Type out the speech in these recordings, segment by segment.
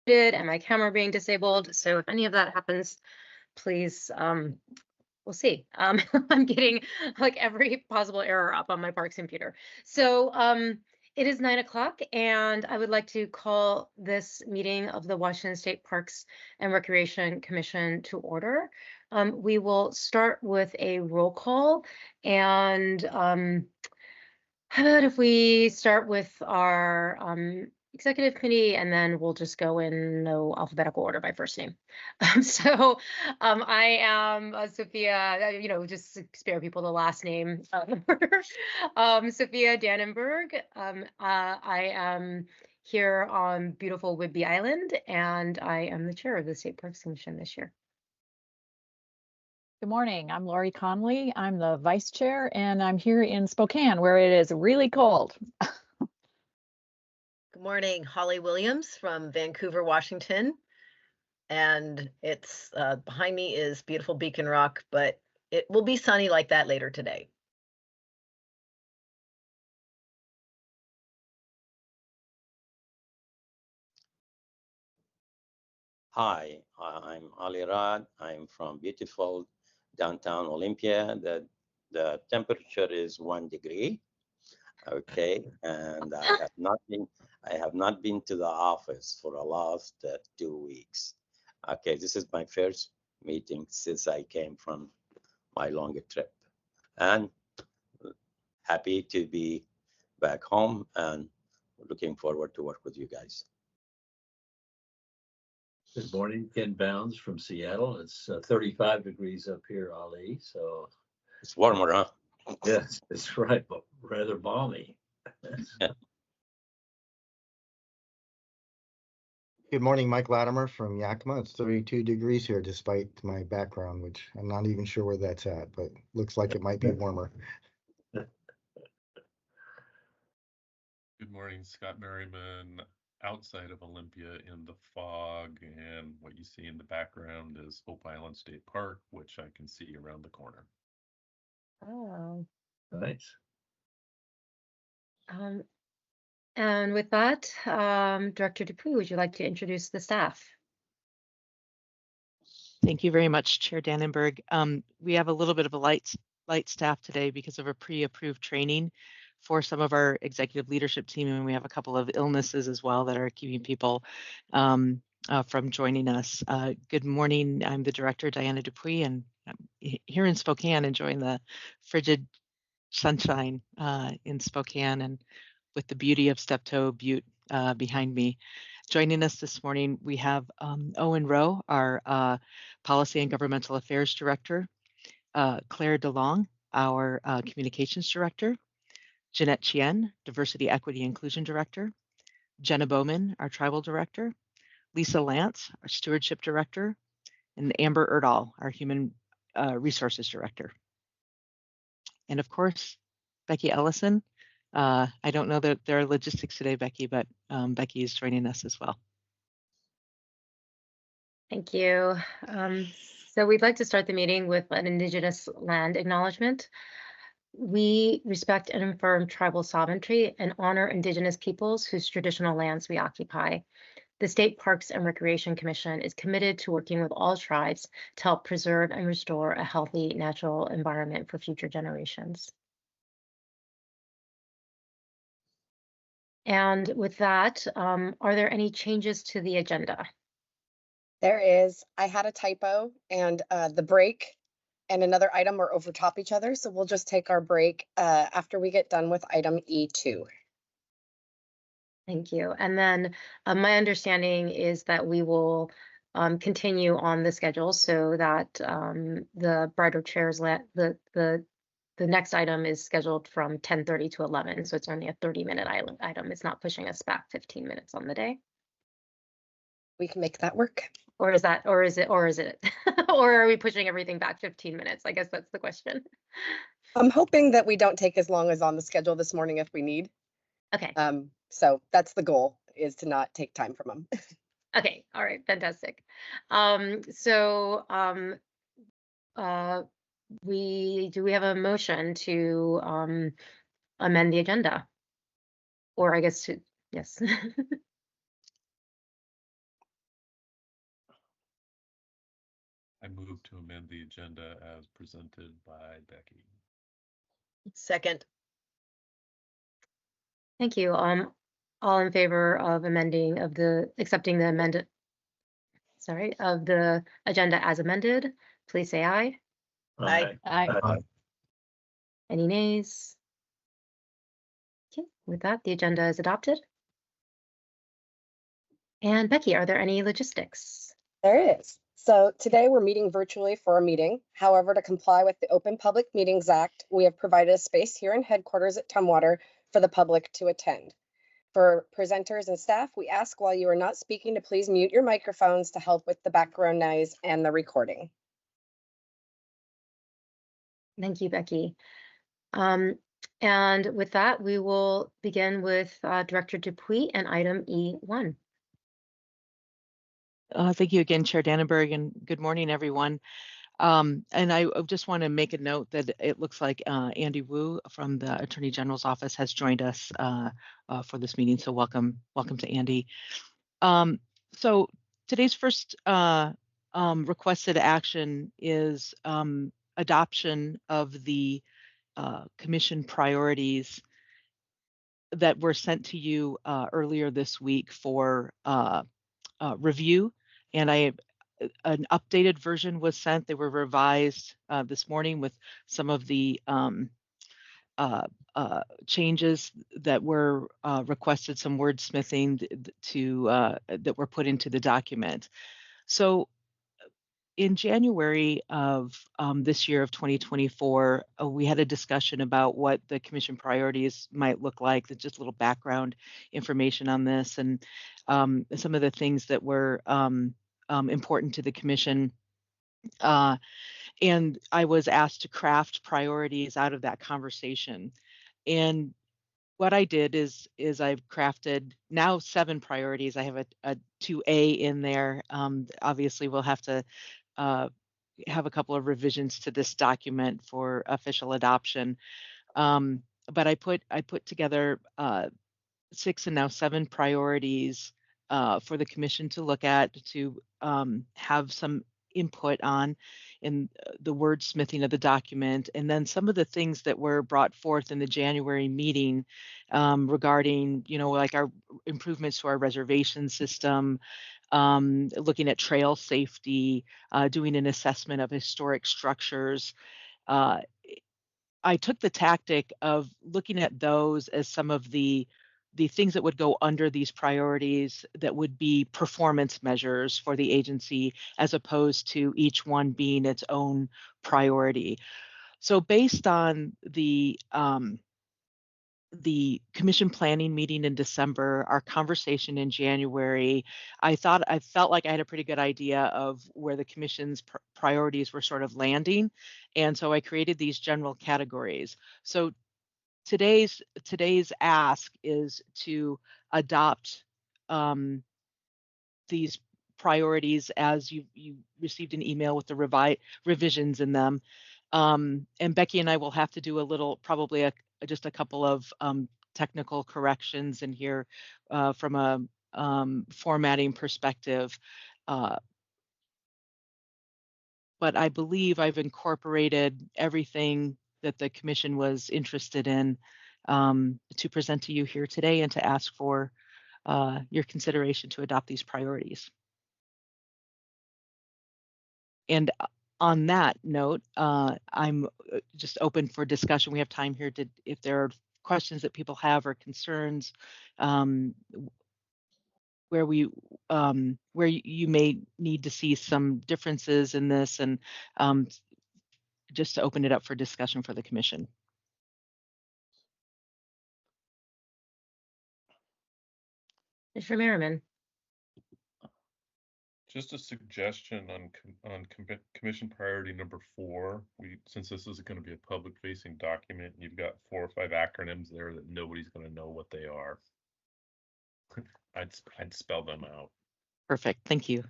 muted and my camera being disabled. So if any of that happens, please, we'll see. I'm getting like every possible error up on my Parks computer. So it is 9 o'clock, and I would like to call this meeting of the Washington State Parks and Recreation Commission to order. We will start with a roll call, and how about if we start with our executive committee, and then we'll just go in no alphabetical order by first name. I am Sophia, just spare people the last name order. Sophia Dannenberg. I am here on beautiful Whidbey Island, and I am the chair of the State Parks Commission this year. Good morning. I'm Lori Conley. I'm the vice chair, and I'm here in Spokane, where it is really cold. Good morning, Holly Williams from Vancouver, Washington. And it's behind me is beautiful Beacon Rock, but it will be sunny like that later today. Hi, I'm Ali Rad. I'm from beautiful downtown Olympia. The temperature is 1 degree. Okay, and I have not been to the office for the last 2 weeks. Okay, this is my first meeting since I came from my longer trip, and happy to be back home and looking forward to work with you guys. Good morning, Ken Bounds from Seattle. It's 35 degrees up here, Ali. So It's warmer, huh? yes, it's right, but rather balmy. Yeah. Good morning, Mike Latimer from Yakima. It's 32 degrees here despite my background, which I'm not even sure where that's at, but looks like it might be warmer. Good morning, Scott Merriman, outside of Olympia in the fog, and what you see in the background is Hope Island State Park, which I can see around the corner. Oh. Nice. And with that, Director Dupuy, would you like to introduce the staff? Thank you very much, Chair Dannenberg. We have a little bit of a light staff today because of a pre-approved training for some of our executive leadership team, and we have a couple of illnesses as well that are keeping people from joining us. Good morning. I'm the director, Diana Dupuy, and I'm here in Spokane enjoying the frigid sunshine in Spokane, and with the beauty of Steptoe Butte behind me. Joining us this morning, we have Owen Rowe, our Policy and Governmental Affairs Director, Claire DeLong, our Communications Director, Jeanette Chien, Diversity, Equity, Inclusion Director, Jenna Bowman, our Tribal Director, Lisa Lance, our Stewardship Director, and Amber Erdahl, our Human Resources Director. And of course, Becky Ellison. I don't know that there are logistics today, Becky, but Becky is joining us as well. Thank you. So we'd like to start the meeting with an Indigenous land acknowledgement. We respect and affirm tribal sovereignty and honor Indigenous peoples whose traditional lands we occupy. The State Parks and Recreation Commission is committed to working with all tribes to help preserve and restore a healthy natural environment for future generations. And with that, are there any changes to the agenda? There is. I had a typo, and the break and another item are over top each other. So we'll just take our break after we get done with item E2. Thank you. And then my understanding is that we will continue on the schedule so that the Brighter Chairs the next item is scheduled from 10:30 to 11. So it's only a 30-minute item. It's not pushing us back 15 minutes on the day. We can make that work. Or is it, or are we pushing everything back 15 minutes? I guess that's the question. I'm hoping that we don't take as long as on the schedule this morning if we need. Okay. So that's the goal, is to not take time from them. Okay. All right. Fantastic. We have a motion to amend the agenda, or I guess to, yes. move to amend the agenda as presented by Becky. Second. Thank you. All in favor of accepting the of the agenda as amended, please say aye. Aye. I, Any nays? Okay, with that, the agenda is adopted. And Becky, are there any logistics? There is. So today we're meeting virtually for a meeting. However, to comply with the Open Public Meetings Act, we have provided a space here in headquarters at Tumwater for the public to attend. For presenters and staff, we ask while you are not speaking to please mute your microphones to help with the background noise and the recording. Thank you, Becky. And with that, we will begin with Director Dupuy and item E1. Thank you again, Chair Dannenberg, and good morning, everyone. And I just want to make a note that it looks like Andy Wu from the Attorney General's office has joined us for this meeting. So welcome to Andy. So today's first requested action is adoption of the commission priorities that were sent to you earlier this week for review. And an updated version was sent. They were revised this morning with some of the changes that were requested, some wordsmithing that were put into the document. So in January of this year of 2024, we had a discussion about what the commission priorities might look like. That's just a little background information on this and some of the things that were important to the commission. And I was asked to craft priorities out of that conversation. And what I did is I've crafted now 7 priorities. I have a 2A in there. Obviously, we'll have to have a couple of revisions to this document for official adoption. But I put together 6 and now 7 priorities for the commission to look at, to have some input on in the wordsmithing of the document, and then some of the things that were brought forth in the January meeting regarding, like our improvements to our reservation system, looking at trail safety, doing an assessment of historic structures. I took the tactic of looking at those as some of the things that would go under these priorities that would be performance measures for the agency, as opposed to each one being its own priority. So based on the commission planning meeting in December, our conversation in January, I felt like I had a pretty good idea of where the commission's priorities were sort of landing. And so I created these general categories. So today's ask is to adopt these priorities as you received an email with the revisions in them. And Becky and I will have to do probably just a couple of technical corrections in here from a formatting perspective. But I believe I've incorporated everything that the commission was interested in to present to you here today and to ask for your consideration to adopt these priorities. And on that note, I'm just open for discussion. We have time here if there are questions that people have or concerns where you may need to see some differences in this, and just to open it up for discussion for the commission. Mr. Merriman. Just a suggestion on commission priority number 4. Since this is going to be a public-facing document, and you've got 4 or 5 acronyms there that nobody's going to know what they are. I'd spell them out. Perfect. Thank you.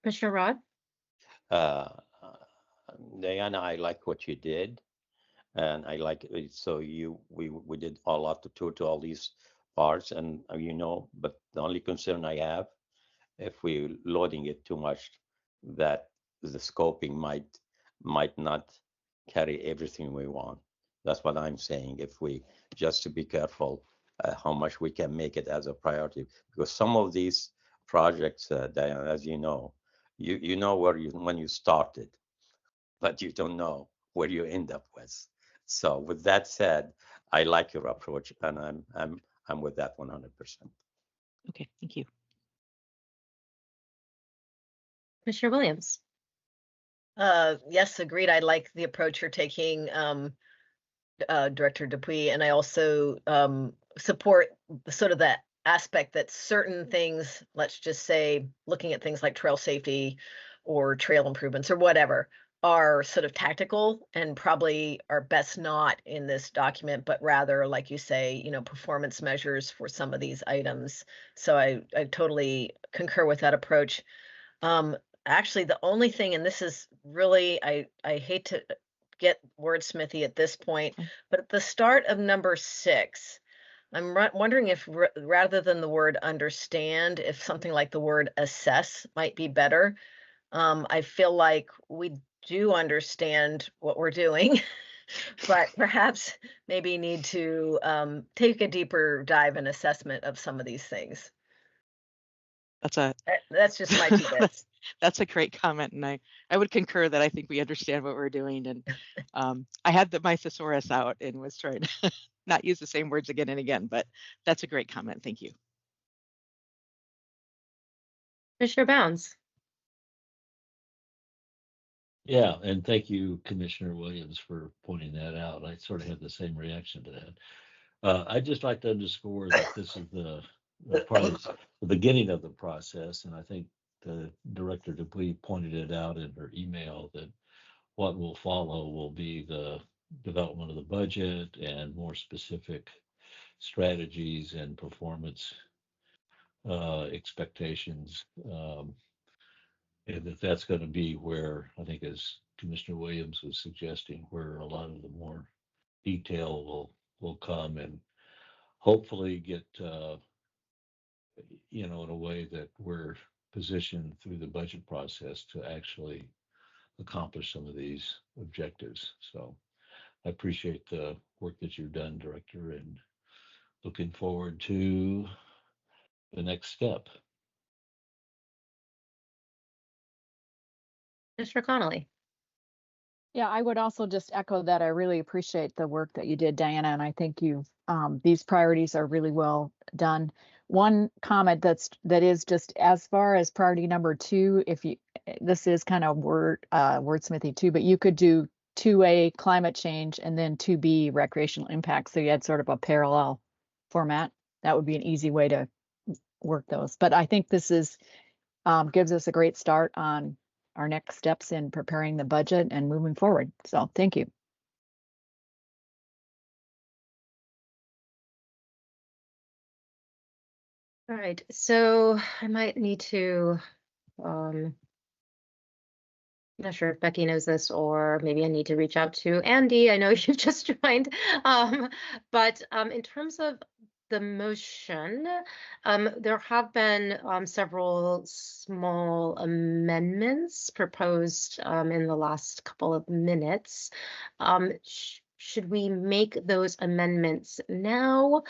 Commissioner Rod. Diana, I like what you did, and I like it. So we did a lot to all these parts, and but the only concern I have if we loading it too much, that the scoping might not carry everything we want. That's what I'm saying. If we just to be careful how much we can make it as a priority, because some of these projects, Diana, as you know where you when you started, but you don't know where you end up with. So with that said, I like your approach, and I'm with that 100%. Okay, thank you. Commissioner Williams. Yes, agreed. I like the approach you're taking, Director Dupuy, and I also support sort of that aspect that certain things, let's just say, looking at things like trail safety or trail improvements or whatever, are sort of tactical and probably are best not in this document, but rather, like you say, performance measures for some of these items. So I totally concur with that approach. Actually, the only thing, and this is really, I hate to get wordsmithy at this point, but at the start of number 6, I'm wondering if rather than the word understand, if something like the word assess might be better. I feel like we do understand what we're doing, but perhaps maybe need to take a deeper dive and assessment of some of these things. That's just my 2 bits. That's a great comment, and I would concur that I think we understand what we're doing. And I had my thesaurus out and was trying to not use the same words again and again, but that's a great comment. Thank you. Commissioner Bounds. Yeah, and thank you, Commissioner Williams, for pointing that out. I sort of had the same reaction to that. I'd just like to underscore that this is the beginning of the process, and I think Director Dupuy pointed it out in her email that what will follow will be the development of the budget and more specific strategies and performance expectations. And that's going to be where, I think, as Commissioner Williams was suggesting, where a lot of the more detail will come, and hopefully get in a way that we're positioned through the budget process to actually accomplish some of these objectives. So I appreciate the work that you've done, Director, and looking forward to the next step. Mr. Connolly. Yeah, I would also just echo that. I really appreciate the work that you did, Diana, and I think these priorities are really well done. One comment that is just as far as priority number 2, this is kind of wordsmithy too, but you could do 2A climate change and then 2B recreational impact, so you had sort of a parallel format. That would be an easy way to work those. But I think this gives us a great start on our next steps in preparing the budget and moving forward. So thank you. All right, so I might need to, I'm not sure if Becky knows this, or maybe I need to reach out to Andy. I know you've just joined, but in terms of the motion, there have been several small amendments proposed in the last couple of minutes. Should we make those amendments now,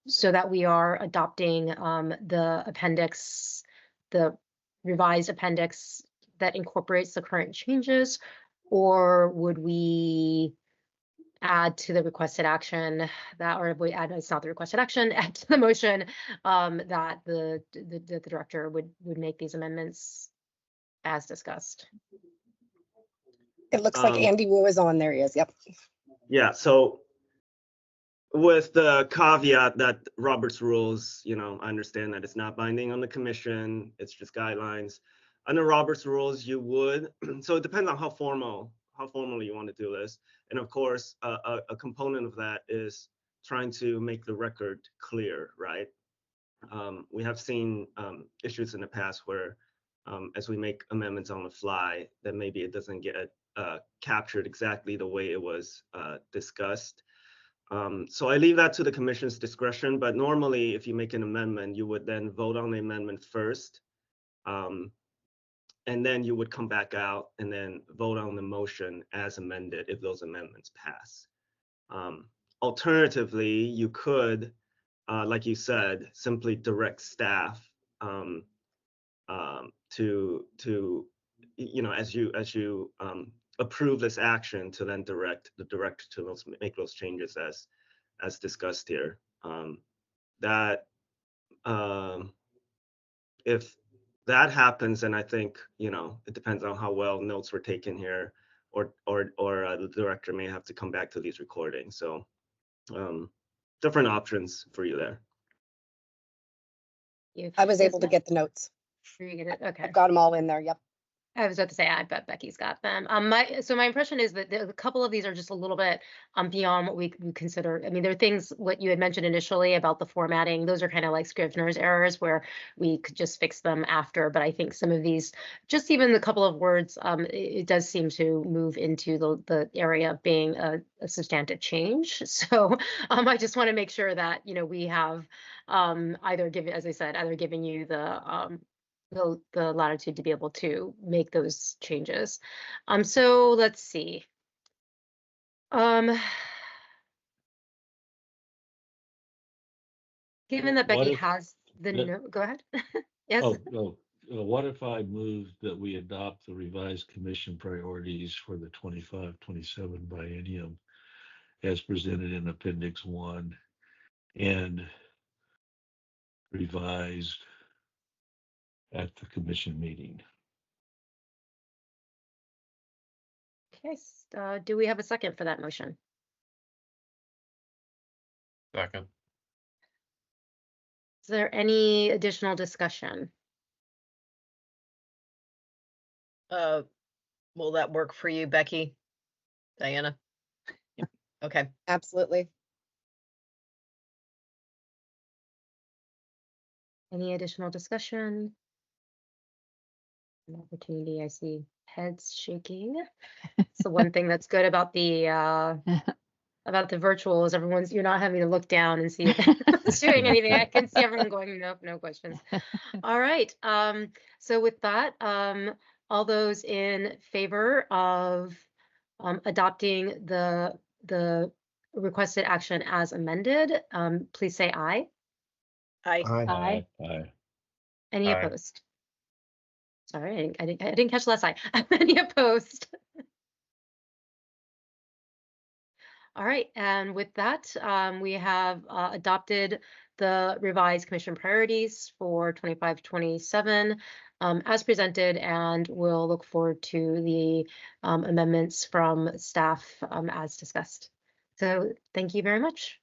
so that we are adopting the appendix, the revised appendix that incorporates the current changes, or would we add to the requested action it's not the requested action, add to the motion that the director would make these amendments as discussed? It looks like Andy Wu is on there. He is. Yep. Yeah. So with the caveat that Robert's rules, I understand that it's not binding on the commission. It's just guidelines. Under Robert's rules, you would. So it depends on how formal you want to do this. And of course, a component of that is trying to make the record clear, right? We have seen issues in the past where as we make amendments on the fly, that maybe it doesn't get captured exactly the way it was discussed. So I leave that to the commission's discretion, but normally if you make an amendment, you would then vote on the amendment first. And then you would come back out and then vote on the motion as amended if those amendments pass. Alternatively, you could, like you said, simply direct staff to as you approve this action, to then direct the director to make those changes as discussed here. If that happens, and I think it depends on how well notes were taken here, or the director may have to come back to these recordings. So different options for you there. I was able to get the notes. You get it? Okay. I've got them all in there. Yep. I was about to say, I bet Becky's got them. So my impression is that a couple of these are just a little bit beyond what we consider. I mean, there are things, what you had mentioned initially about the formatting, those are kind of like Scrivener's errors where we could just fix them after. But I think some of these, just even the couple of words, it does seem to move into the area of being a substantive change. So I just want to make sure that, we have either giving you the latitude to be able to make those changes. So let's see. Given that Becky has the note, go ahead. Yes. What if I move that we adopt the revised commission priorities for the 25-27 biennium as presented in Appendix 1 and revised at the commission meeting? Okay, do we have a second for that motion? Second. Is there any additional discussion? Will that work for you, Becky? Diana? Yep. Okay. Absolutely. Any additional discussion? An opportunity, I see heads shaking. It's the one thing that's good about the virtual is you're not having to look down and see if anyone's doing anything. I can see everyone going, nope, no questions. All right. So with that, all those in favor of adopting the requested action as amended, please say aye. Aye. Aye. Aye. Any Aye. opposed? Sorry, I didn't catch the last aye. Any opposed? All right, and with that, we have adopted the revised commission priorities for 25-27 as presented, and we'll look forward to the amendments from staff as discussed. So thank you very much.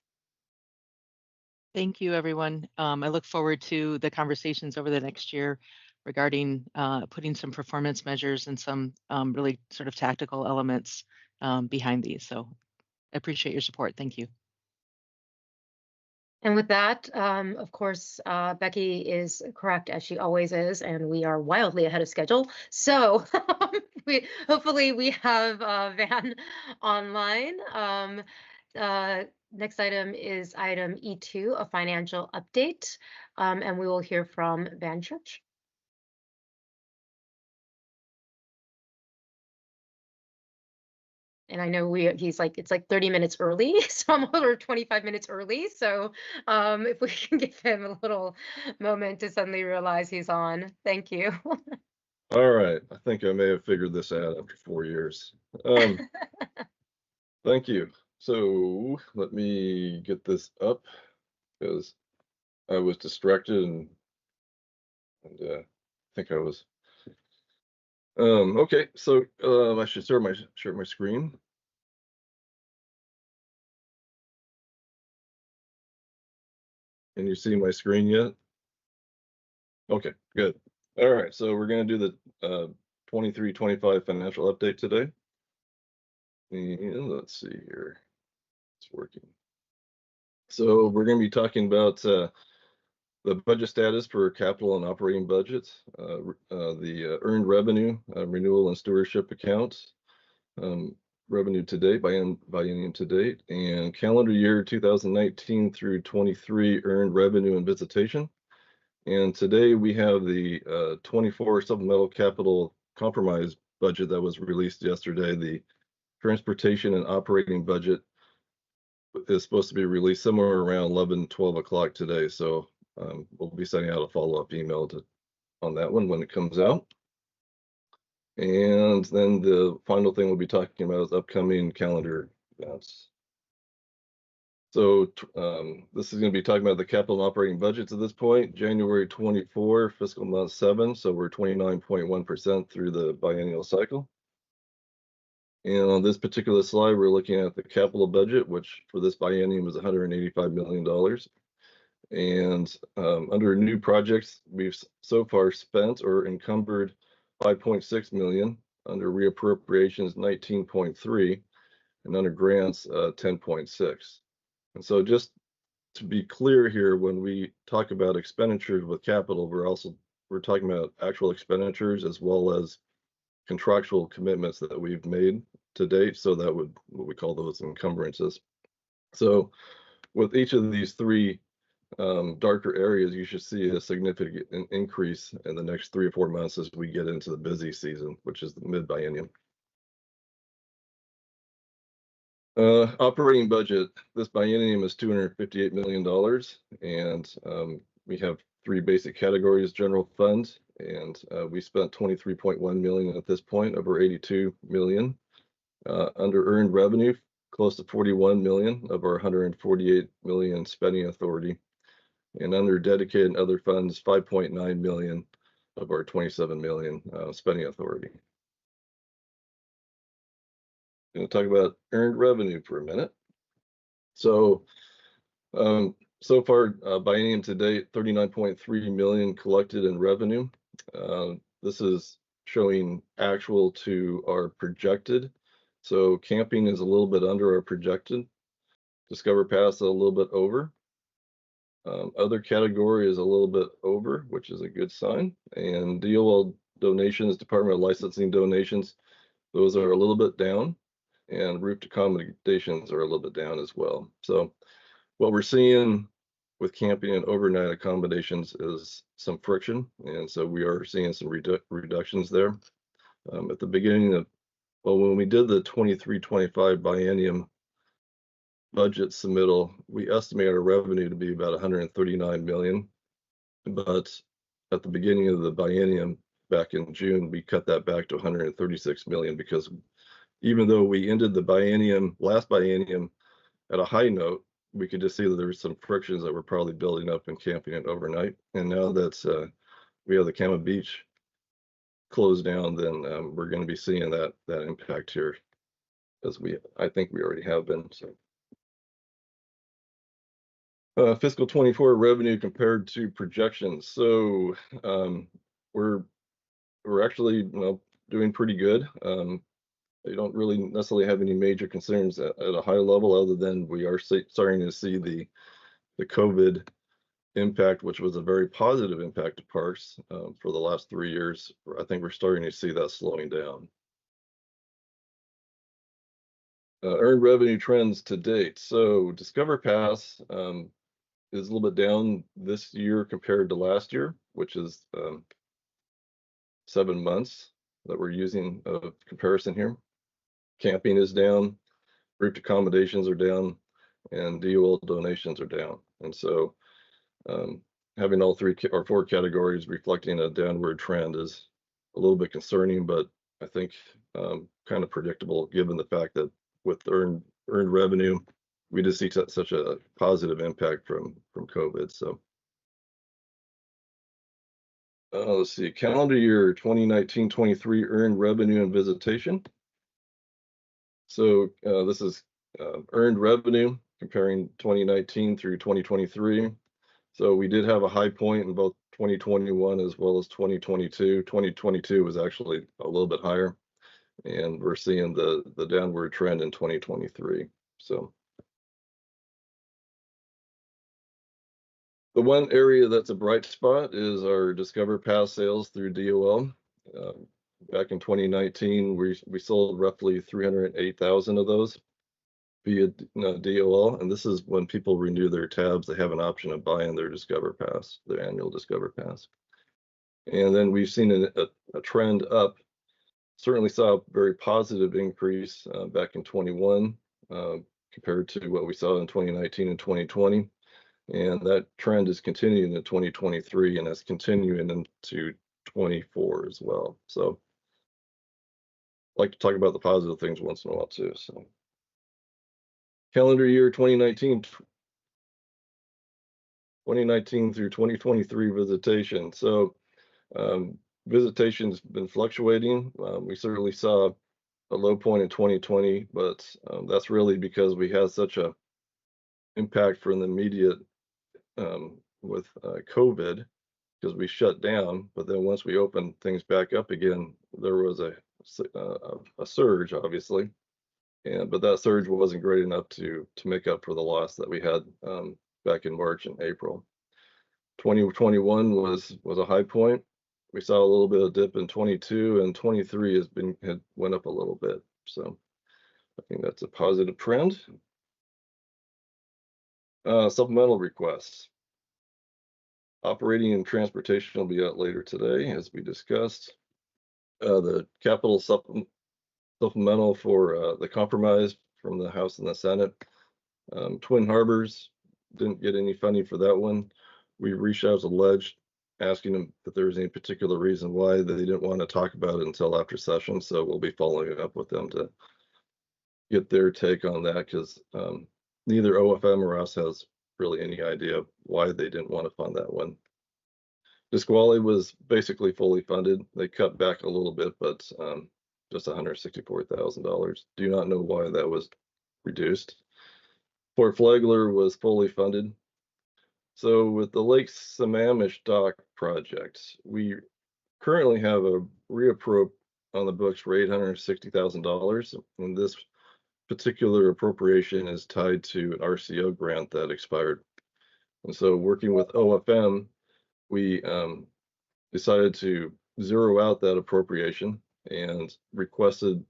Thank you, everyone. I look forward to the conversations over the next year regarding putting some performance measures and some really sort of tactical elements behind these. So I appreciate your support. Thank you. And with that, of course, Becky is correct as she always is, and we are wildly ahead of schedule. So hopefully we have Van online. Next item is item E2, a financial update, and we will hear from Van Church. And I know he's like, it's like 30 minutes early, so I'm over 25 minutes early. So if we can give him a little moment to suddenly realize he's on. Thank you. All right. I think I may have figured this out after 4 years. Thank you. So let me get this up because I was distracted and I think I was. Okay, so I should share my screen. Can you see my screen yet? Okay, good. All right, so we're going to do the 23-25 financial update today. And let's see here. It's working. So we're going to be talking about the budget status for capital and operating budgets, the earned revenue, renewal and stewardship accounts, revenue to date, biennium to date, and calendar year 2019 through 23 earned revenue and visitation. And today we have the 24 supplemental capital compromise budget that was released yesterday. The transportation and operating budget is supposed to be released somewhere around 12 o'clock today. So we'll be sending out a follow-up email on that one when it comes out. And then the final thing we'll be talking about is upcoming calendar events. So this is going to be talking about the capital and operating budgets at this point, January 24, fiscal month 7. So we're 29.1% through the biennial cycle. And on this particular slide, we're looking at the capital budget, which for this biennium is $185 million. And under new projects, we've so far spent or encumbered 5.6 million, under reappropriations 19.3, and under grants 10.6. And so just to be clear here, when we talk about expenditures with capital, we're talking about actual expenditures as well as contractual commitments that we've made to date. So that would, what we call those encumbrances. So with each of these three darker areas, you should see a significant increase in the next 3 or 4 months as we get into the busy season, which is the mid-biennium. Operating budget, this biennium is $258 million, and we have 3 basic categories: general fund, and we spent 23.1 million at this point, over 82 million. Under earned revenue, close to 41 million of our 148 million spending authority. And under dedicated and other funds, 5.9 million of our 27 million spending authority. Going to talk about earned revenue for a minute. So, so far, biennium to date, 39.3 million collected in revenue. This is showing actual to our projected. So camping is a little bit under our projected. Discover Pass a little bit over. Other category is a little bit over, which is a good sign. And DOL donations, Department of Licensing donations, those are a little bit down. And roof accommodations are a little bit down as well. So what we're seeing with camping and overnight accommodations is some friction. And so we are seeing some reductions there. At the beginning of, well, when we did the 23-25 biennium budget submittal, we estimated our revenue to be about 139 million. But at the beginning of the biennium back in June, we cut that back to 136 million, because even though we ended the last biennium at a high note, we could just see that there were some frictions that were probably building up in camping and overnight. And now that we have the Kama Beach closed down, then we're going to be seeing that impact here, as I think we already have been. So. Fiscal 24 revenue compared to projections. So we're actually doing pretty good. They don't really necessarily have any major concerns at a high level, other than we are starting to see the COVID impact, which was a very positive impact to parks for the last 3 years. I think we're starting to see that slowing down. Earned revenue trends to date. So Discover Pass is a little bit down this year compared to last year, which is 7 months that we're using a comparison here. Camping is down, group accommodations are down, and DOL donations are down. And so having all 3 or 4 categories reflecting a downward trend is a little bit concerning, but I think kind of predictable, given the fact that with earned revenue, we just see such a positive impact from COVID. So let's see, calendar year 2019-23 earned revenue and visitation. So this is earned revenue comparing 2019 through 2023. So we did have a high point in both 2021 as well as 2022. 2022 was actually a little bit higher, and we're seeing the downward trend in 2023. So the one area that's a bright spot is our Discover Pass sales through DOL. back in 2019, we sold roughly 308,000 of those via DOL, and this is when people renew their tabs, they have an option of buying their Discover Pass, their annual Discover Pass. And then we've seen a trend up. Certainly saw a very positive increase back in 21 compared to what we saw in 2019 and 2020. And that trend is continuing in 2023 and is continuing into 24 as well. So I like to talk about the positive things once in a while too. So calendar year 2019 through 2023 visitation. So visitation's been fluctuating. We certainly saw a low point in 2020, but that's really because we had such a impact from the immediate with COVID, because we shut down. But then once we opened things back up again, there was a surge, obviously, but that surge wasn't great enough to make up for the loss that we had back in March and April. 2021 was a high point. We saw a little bit of dip in 22, and 23 had went up a little bit. So I think that's a positive trend. Supplemental requests. Operating and transportation will be out later today, as we discussed. The capital supplemental for the compromise from the House and the Senate. Twin Harbors didn't get any funding for that one. We reached out to Ledge, asking them if there was any particular reason why they didn't want to talk about it until after session. So we'll be following up with them to get their take on that, because neither OFM or us has really any idea why they didn't want to fund that one. Nisqually was basically fully funded. They cut back a little bit, but just $164,000. Do not know why that was reduced. Fort Flagler was fully funded. So with the Lake Sammamish dock project, we currently have a reappro on the books for $860,000, and this particular appropriation is tied to an RCO grant that expired. And so working with OFM, we decided to zero out that appropriation and requested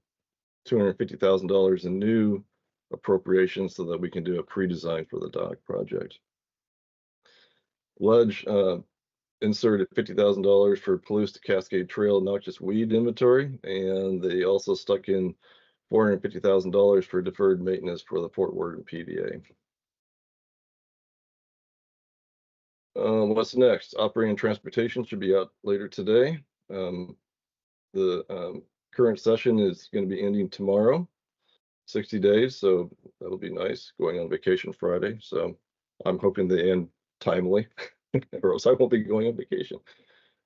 $250,000 in new appropriations so that we can do a pre-design for the dock project. Ledge inserted $50,000 for Palouse Cascade Trail noxious weed inventory, and they also stuck in $450,000 for deferred maintenance for the Fort Worden PDA. What's next? Operating and transportation should be out later today. The current session is going to be ending tomorrow, 60 days, so that'll be nice, going on vacation Friday. So I'm hoping they end timely, or else I won't be going on vacation.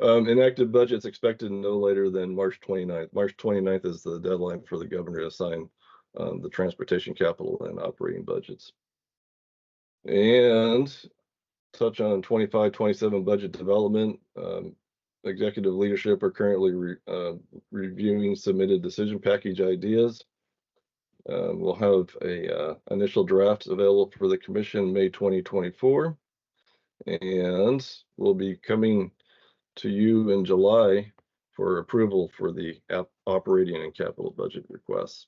Enacted budget's expected no later than March 29th. March 29th is the deadline for the governor to sign the transportation capital and operating budgets. And touch on 25-27 budget development. Executive leadership are currently reviewing submitted decision package ideas. We'll have a initial draft available for the commission May 2024, and we'll be coming to you in July for approval for the operating and capital budget requests.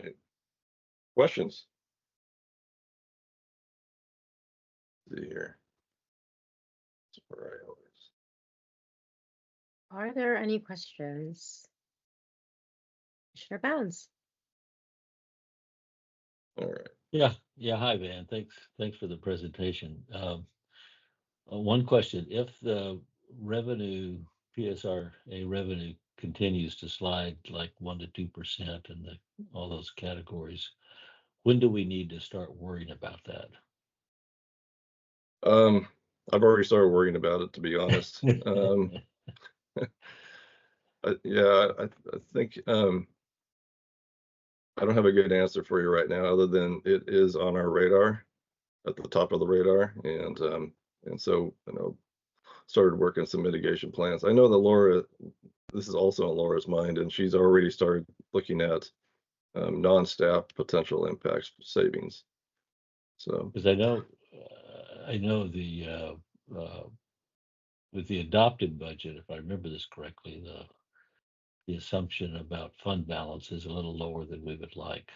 Okay. Questions? Let's see here. Are there any questions? Commissioner Bounds. All right. Yeah. Hi, Van. Thanks for the presentation. One question: if the revenue, PSRA revenue, continues to slide like 1 to 2% in all those categories, when do we need to start worrying about that? I've already started worrying about it, to be honest. I think I don't have a good answer for you right now, other than it is on our radar, at the top of the radar, and so started working some mitigation plans. I know that Laura, this is also on Laura's mind, and she's already started looking at non-staff potential impacts savings. So because I know the with the adopted budget, if I remember this correctly, the assumption about fund balance is a little lower than we would like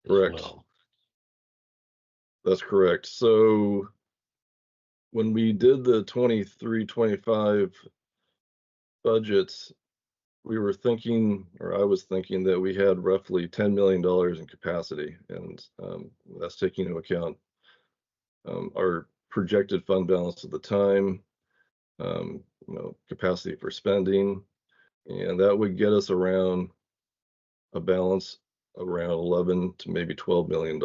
as Correct. well. That's correct. So when we did the 23-25 budgets, we were thinking, or I was thinking, that we had roughly $10 million in capacity, and that's taking into account our projected fund balance at the time, capacity for spending, and that would get us around a balance around 11 to maybe $12 million.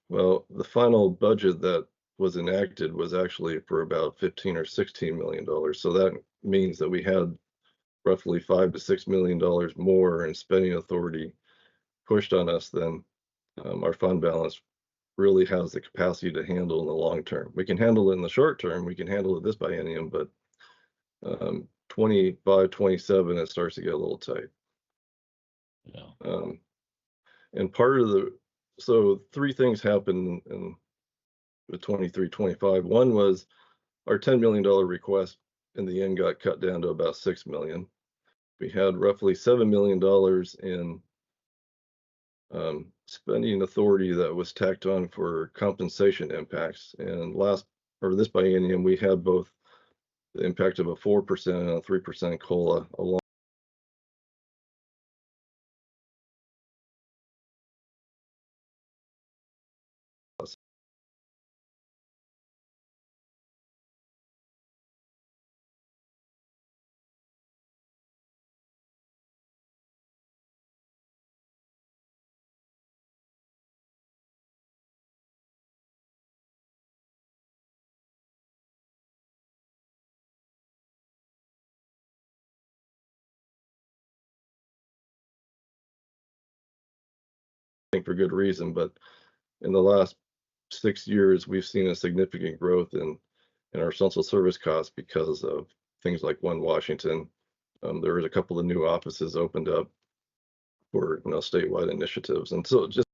Well, the final budget that was enacted was actually for about 15 or 16 million dollars. So that means that we had roughly $5 to $6 million more in spending authority pushed on us than our fund balance really has the capacity to handle in the long term. We can handle it in the short term. We can handle it this biennium, but 25, 27, it starts to get a little tight. Yeah. And part of so three things happened in the 23-25. One was our $10 million request in the end got cut down to about $6 million. We had roughly $7 million in spending authority that was tacked on for compensation impacts. And this biennium, we had both the impact of a 4% and a 3% COLA along. For good reason, but in the last 6 years, we've seen a significant growth in our essential service costs because of things like One Washington. There was a couple of new offices opened up for statewide initiatives, and so just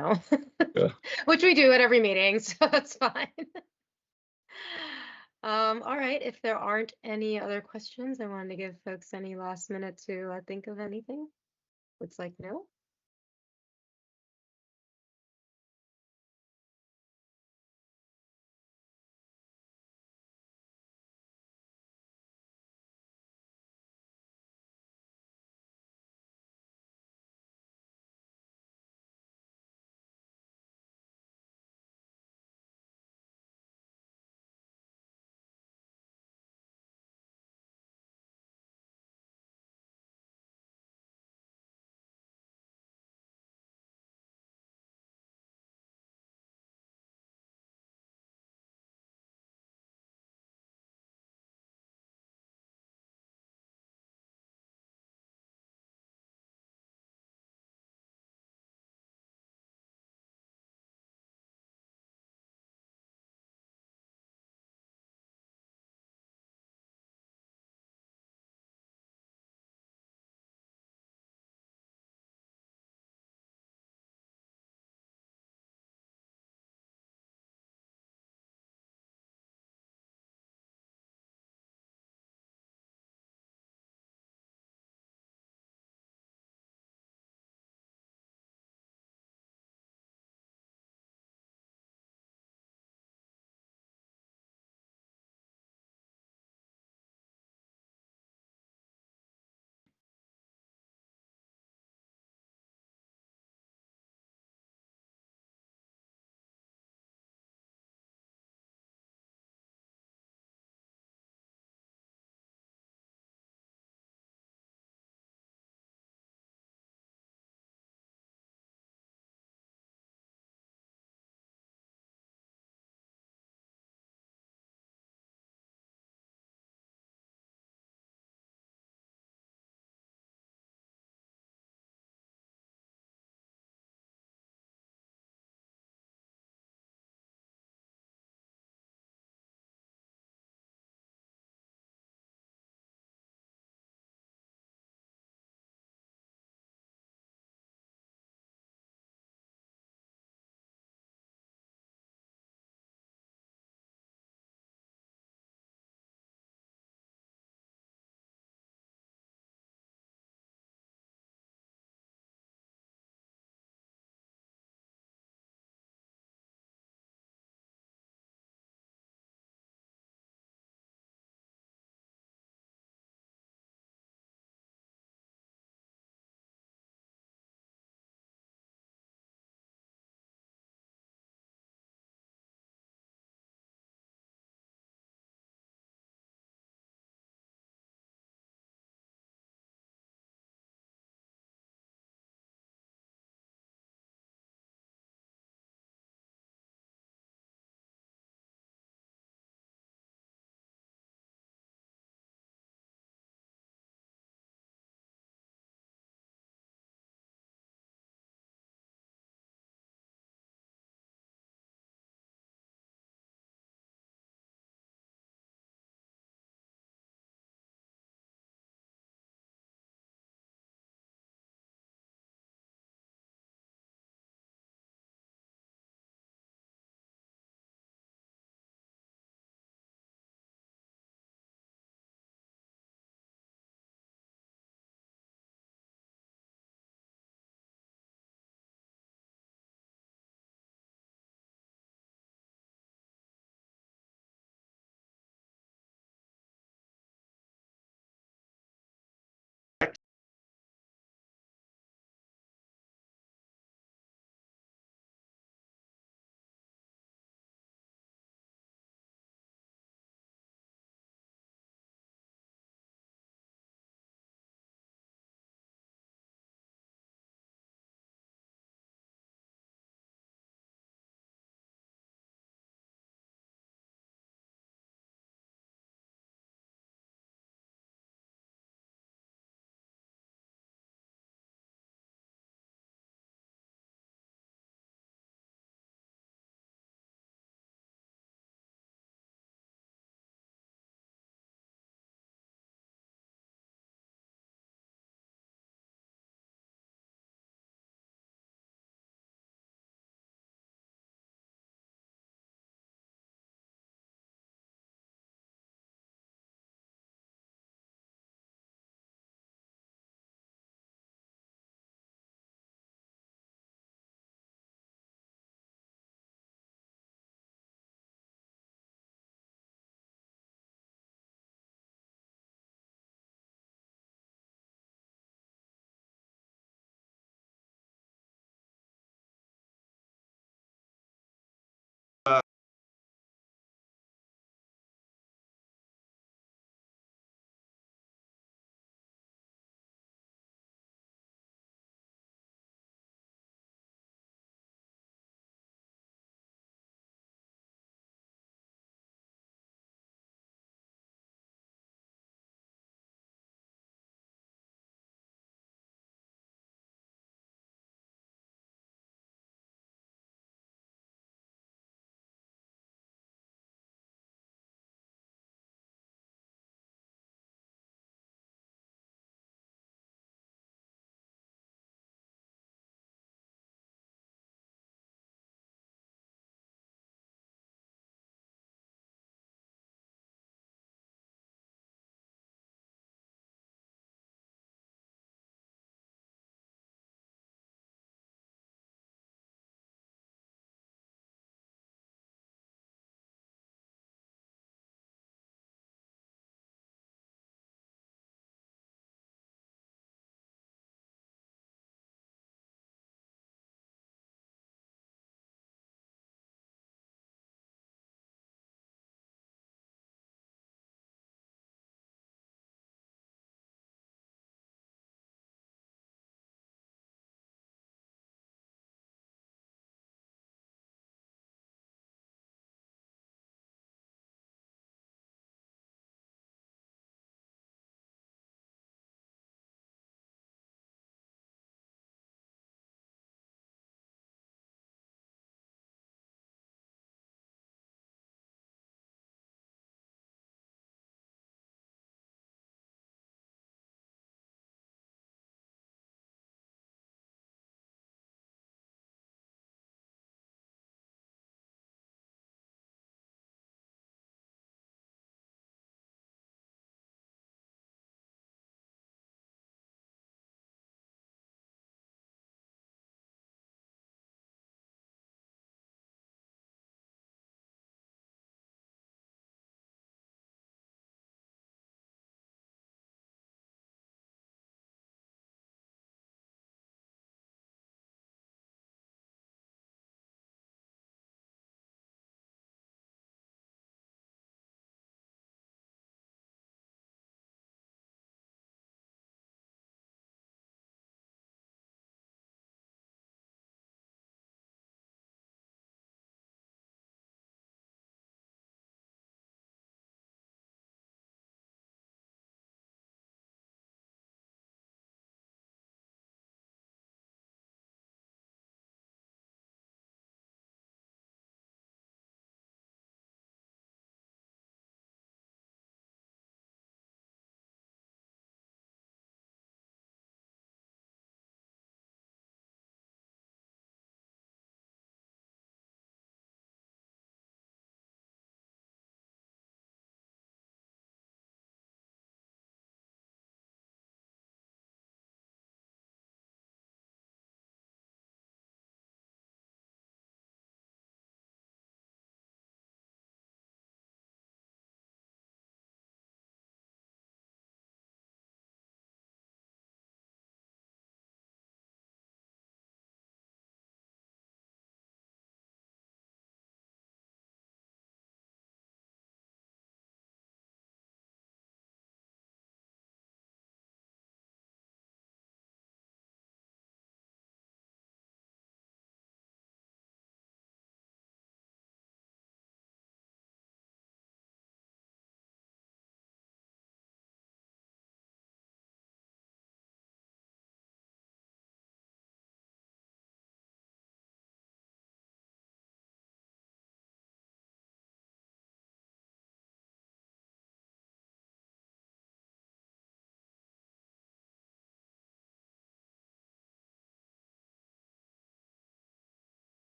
know. Yeah. Which we do at every meeting, so that's fine. All right, if there aren't any other questions, I wanted to give folks any last minute to think of anything. Looks like no.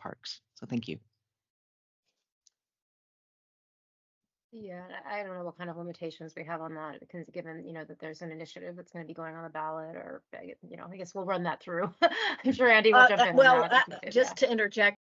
parks. So thank you. Yeah, I don't know what kind of limitations we have on that, because given, that there's an initiative that's going to be going on the ballot, or, I guess we'll run that through. I'm sure Andy will jump in on Well, that. Yeah. just to interject,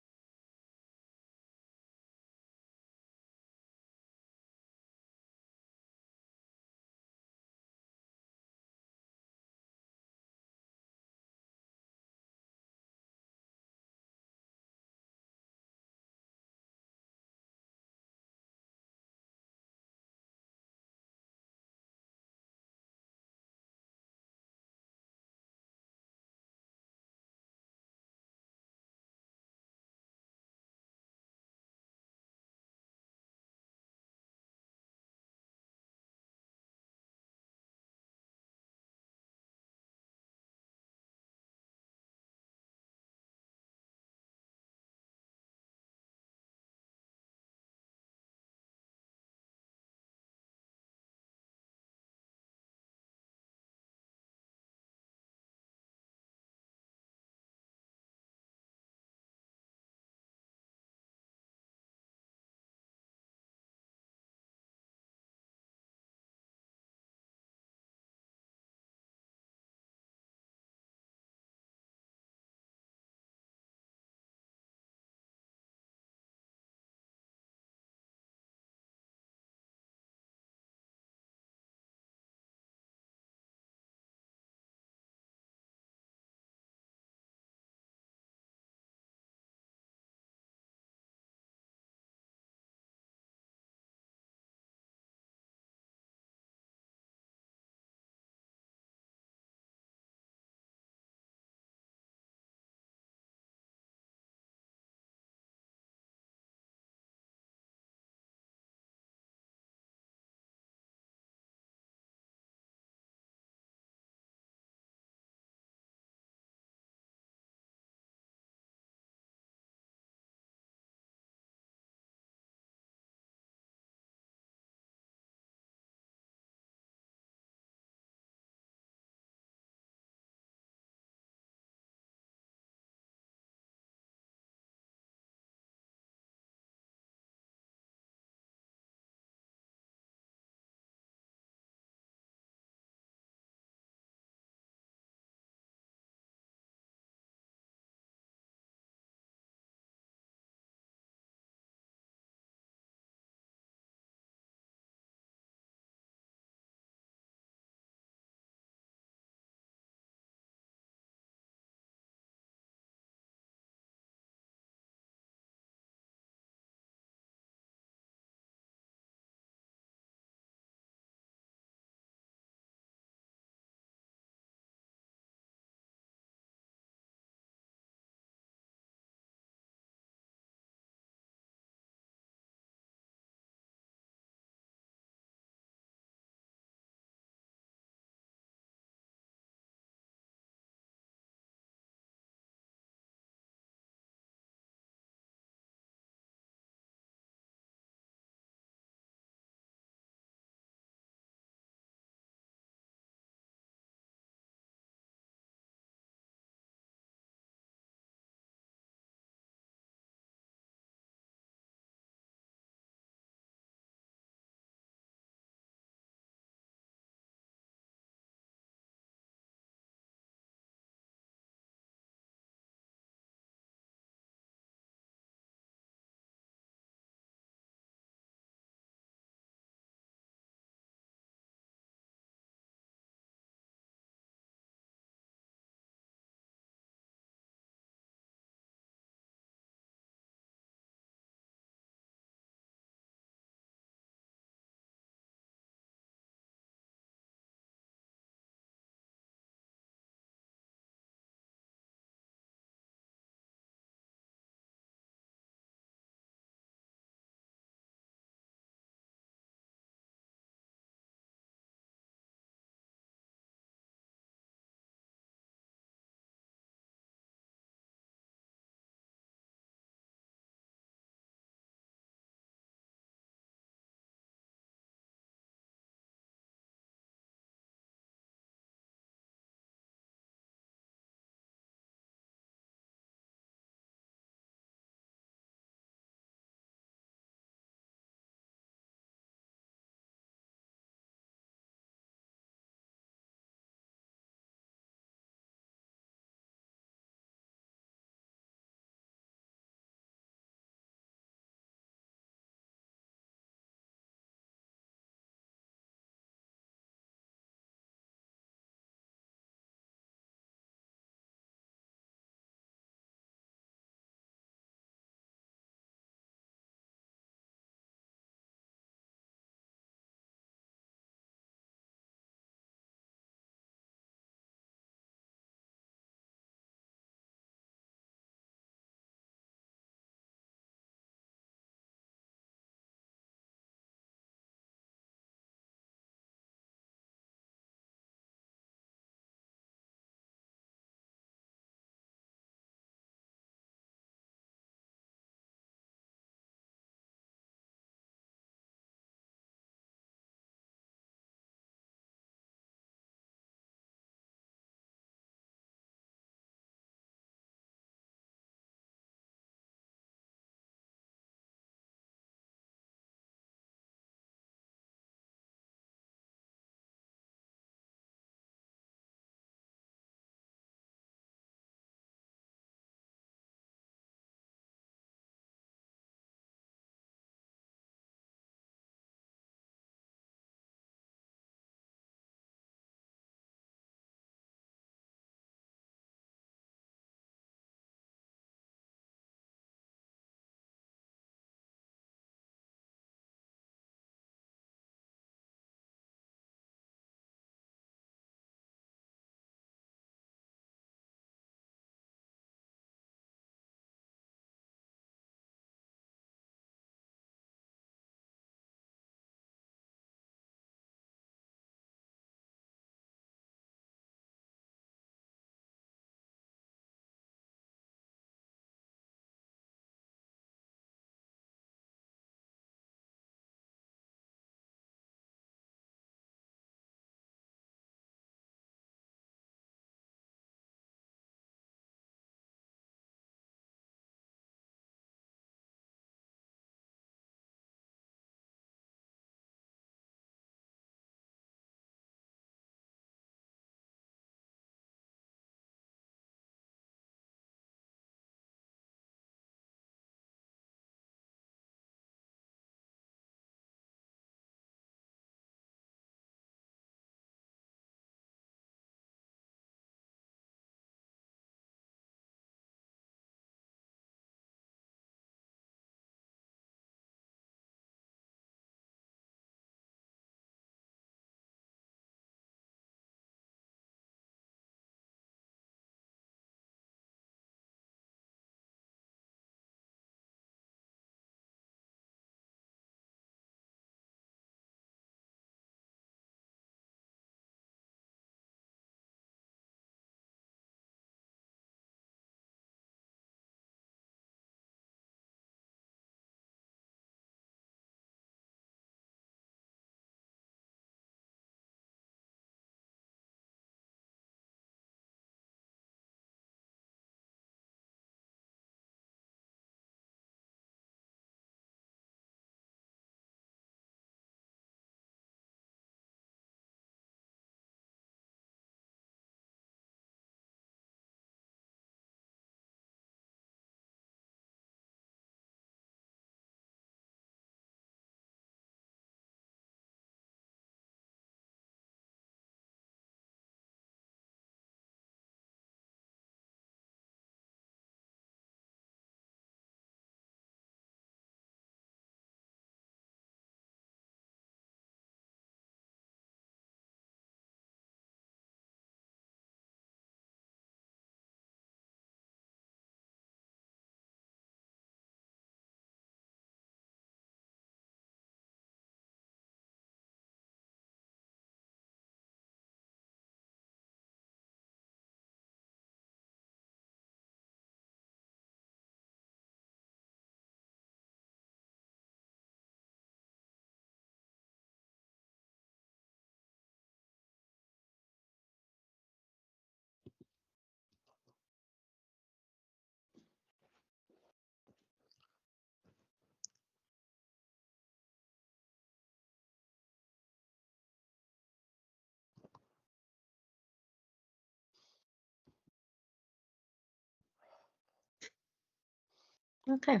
Okay.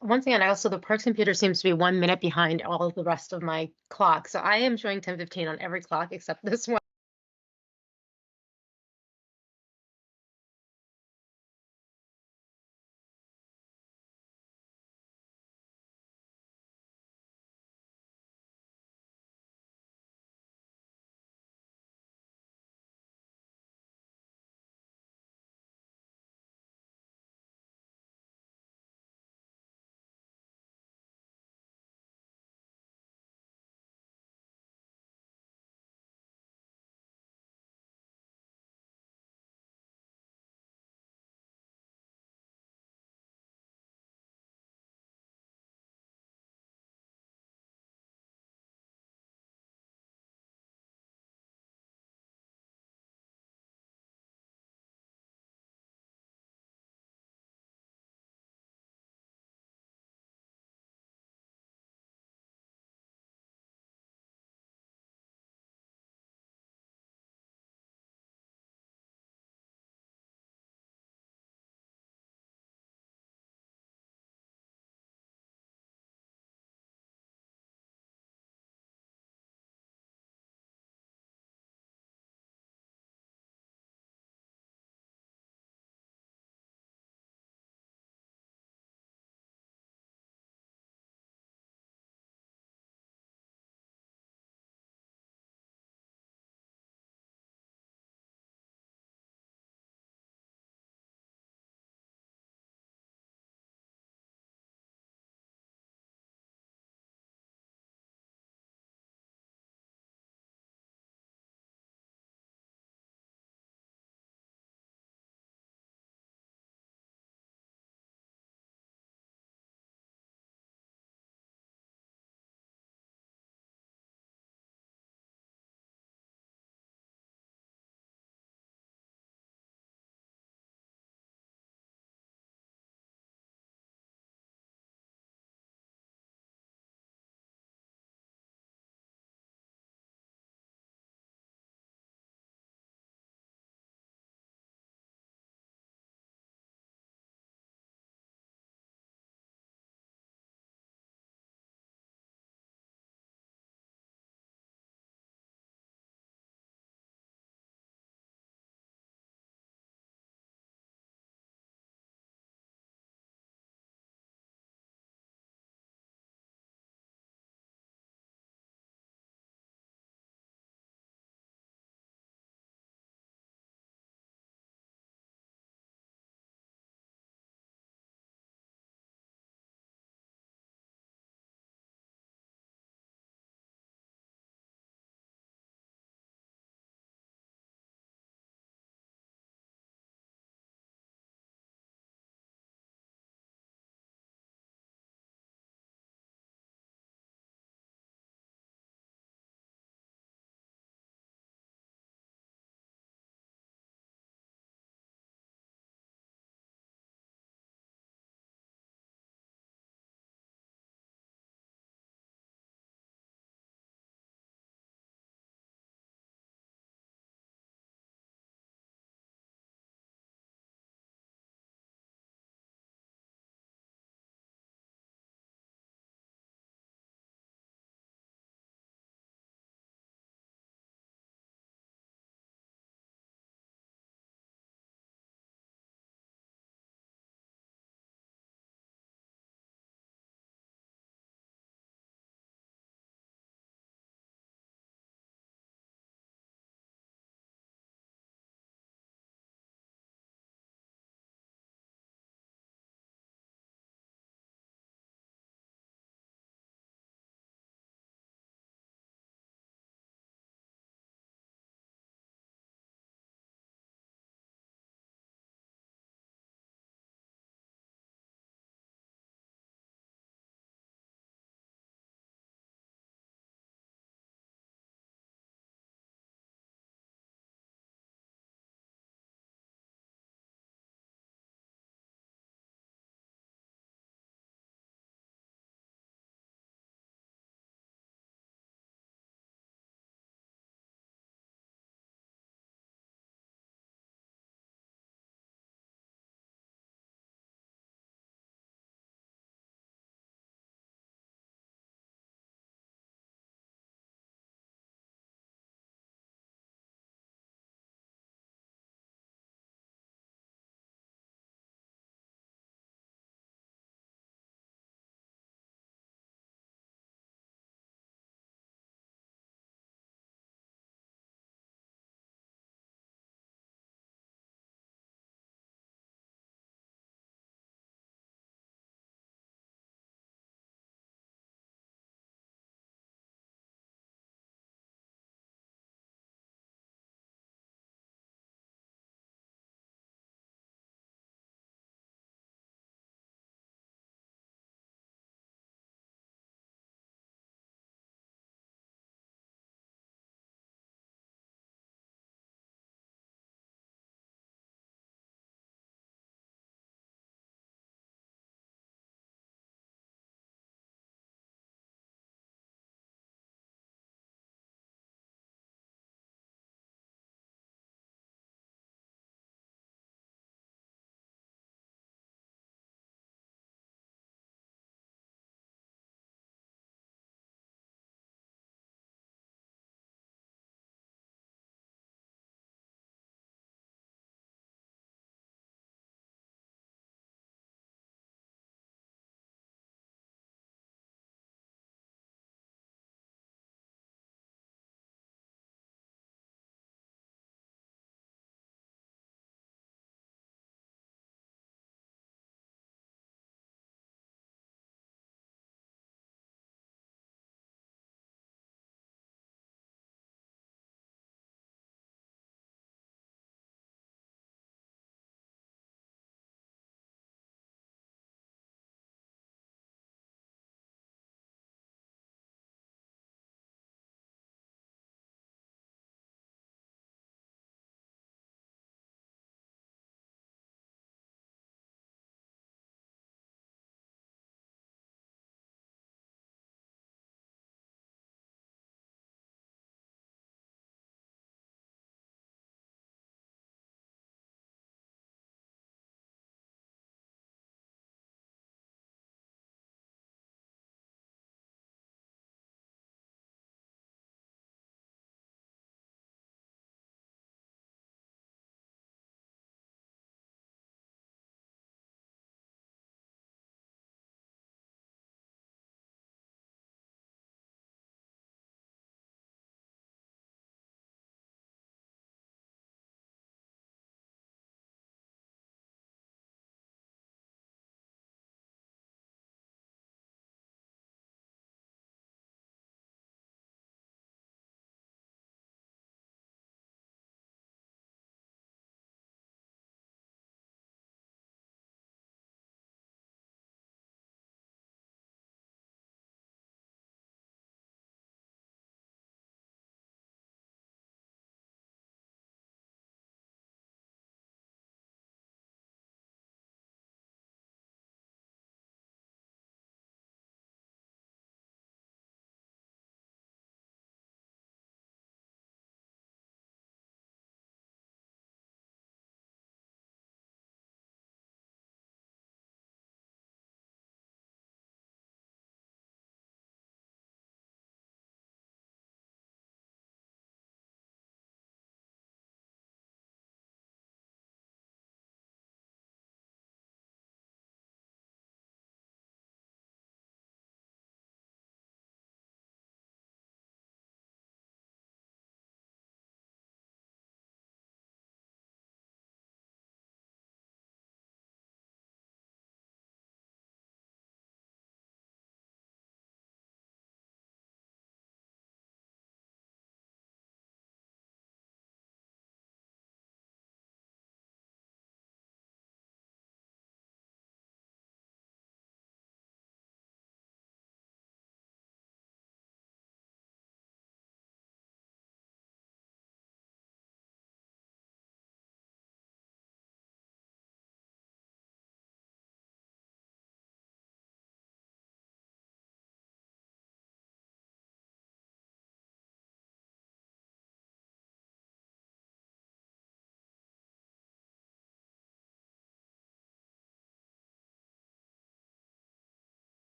Once again, the Parks computer seems to be 1 minute behind all of the rest of my clock. So I am showing 10:15 on every clock except this one.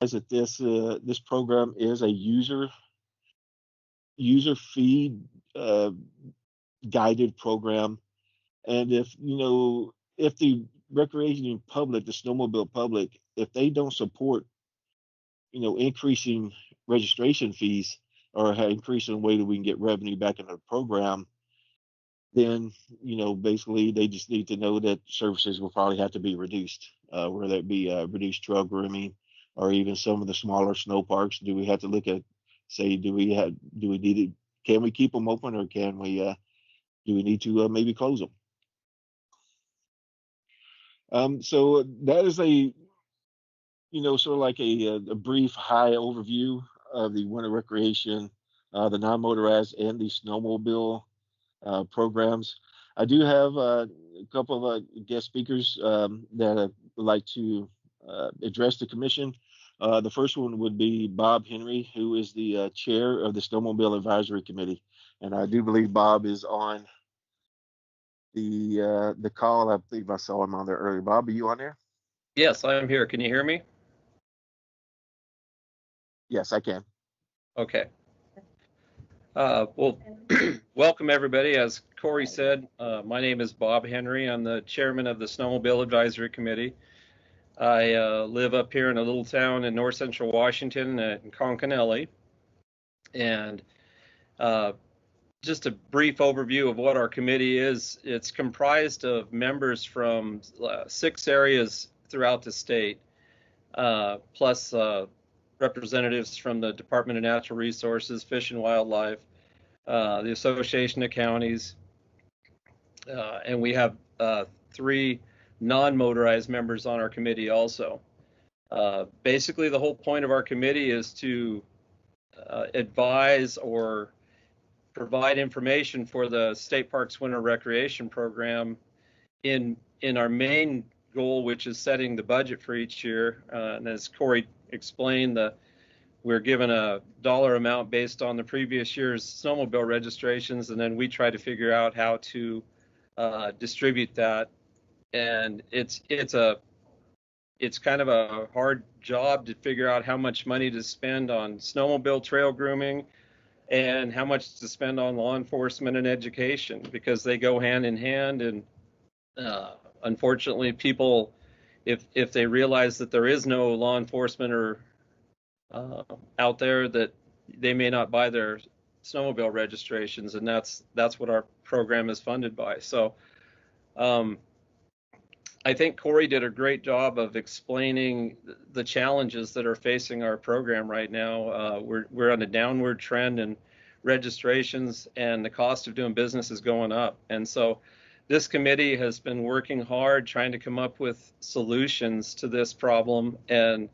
that this program is a user fee guided program, and if the recreation public, the snowmobile public, if they don't support increasing registration fees or increasing the way that we can get revenue back into the program, then basically they just need to know that services will probably have to be reduced, whether it be reduced trail grooming or even some of the smaller snow parks. Do we have to look at, say, do we need it? Can we keep them open, or can we do we need to maybe close them? So that is a sort of like a brief high overview of the winter recreation, the non-motorized and the snowmobile programs. I do have a couple of guest speakers that I would like to address the commission. The first one would be Bob Henry, who is the chair of the Snowmobile Advisory Committee. And I do believe Bob is on the call. I believe I saw him on there earlier. Bob, are you on there? Yes, I'm here. Can you hear me? Yes, I can. Okay. Well, welcome everybody. As Corey said, my name is Bob Henry. I'm the chairman of the Snowmobile Advisory Committee. I live up here in a little town in north central Washington in Conconelli. And just a brief overview of what our committee is. It's comprised of members from 6 areas throughout the state, plus representatives from the Department of Natural Resources, Fish and Wildlife, the Association of Counties, and we have 3 non-motorized members on our committee also. Basically, the whole point of our committee is to advise or provide information for the State Parks Winter Recreation Program in our main goal, which is setting the budget for each year. And as Corey explained, we're given a dollar amount based on the previous year's snowmobile registrations, and then we try to figure out how to distribute that. And it's kind of a hard job to figure out how much money to spend on snowmobile trail grooming and how much to spend on law enforcement and education, because they go hand in hand. And unfortunately, people, if they realize that there is no law enforcement or out there, that they may not buy their snowmobile registrations, and that's what our program is funded by. So I think Corey did a great job of explaining the challenges that are facing our program right now. We're on a downward trend in registrations, and the cost of doing business is going up. And so this committee has been working hard trying to come up with solutions to this problem. And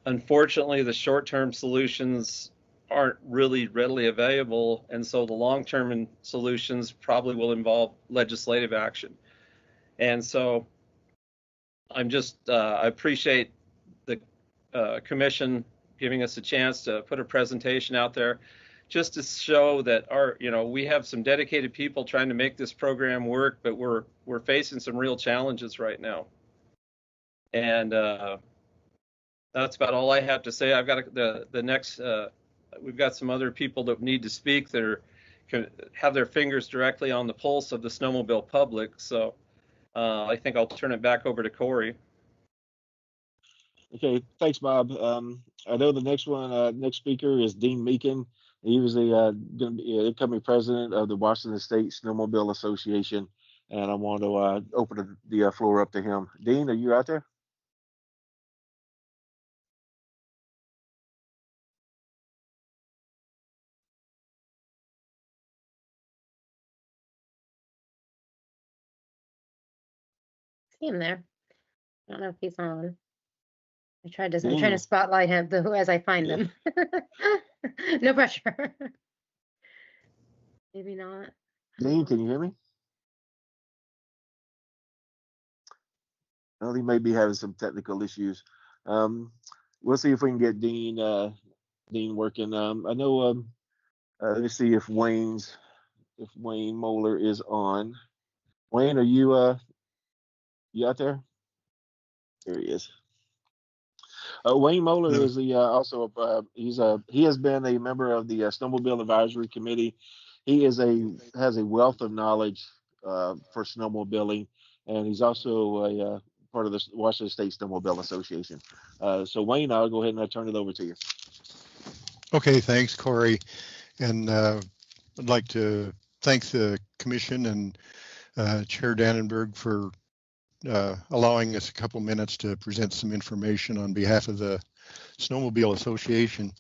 unfortunately, the short-term solutions aren't really readily available. And so the long-term solutions probably will involve legislative action. And so I'm just, I appreciate the commission giving us a chance to put a presentation out there just to show that we have some dedicated people trying to make this program work, but we're facing some real challenges right now. And that's about all I have to say. I've got the next, we've got some other people that need to speak that can have their fingers directly on the pulse of the snowmobile public. So I think I'll turn it back over to Corey. Okay, thanks, Bob. I know the next speaker is Dean Meakin. He was going to be the incoming president of the Washington State Snowmobile Association, and I want to open the floor up to him. Dean, are you out there? See him there. I don't know if he's on. I'm trying to spotlight him as I find him. No pressure. Maybe not. Dean, can you hear me? Well, he may be having some technical issues. We'll see if we can get Dean working. I know. Let me see if Wayne Moeller is on. Wayne, are you out there? There he is. Wayne Moeller No. is the also he has been a member of the Snowmobile Advisory Committee. He has a wealth of knowledge for snowmobiling, and he's also a part of the Washington State Snowmobile Association. So Wayne, I'll go ahead and turn it over to you. Okay, thanks, Corey. And I'd like to thank the commission and Chair Dannenberg for allowing us a couple minutes to present some information on behalf of the Snowmobile Association.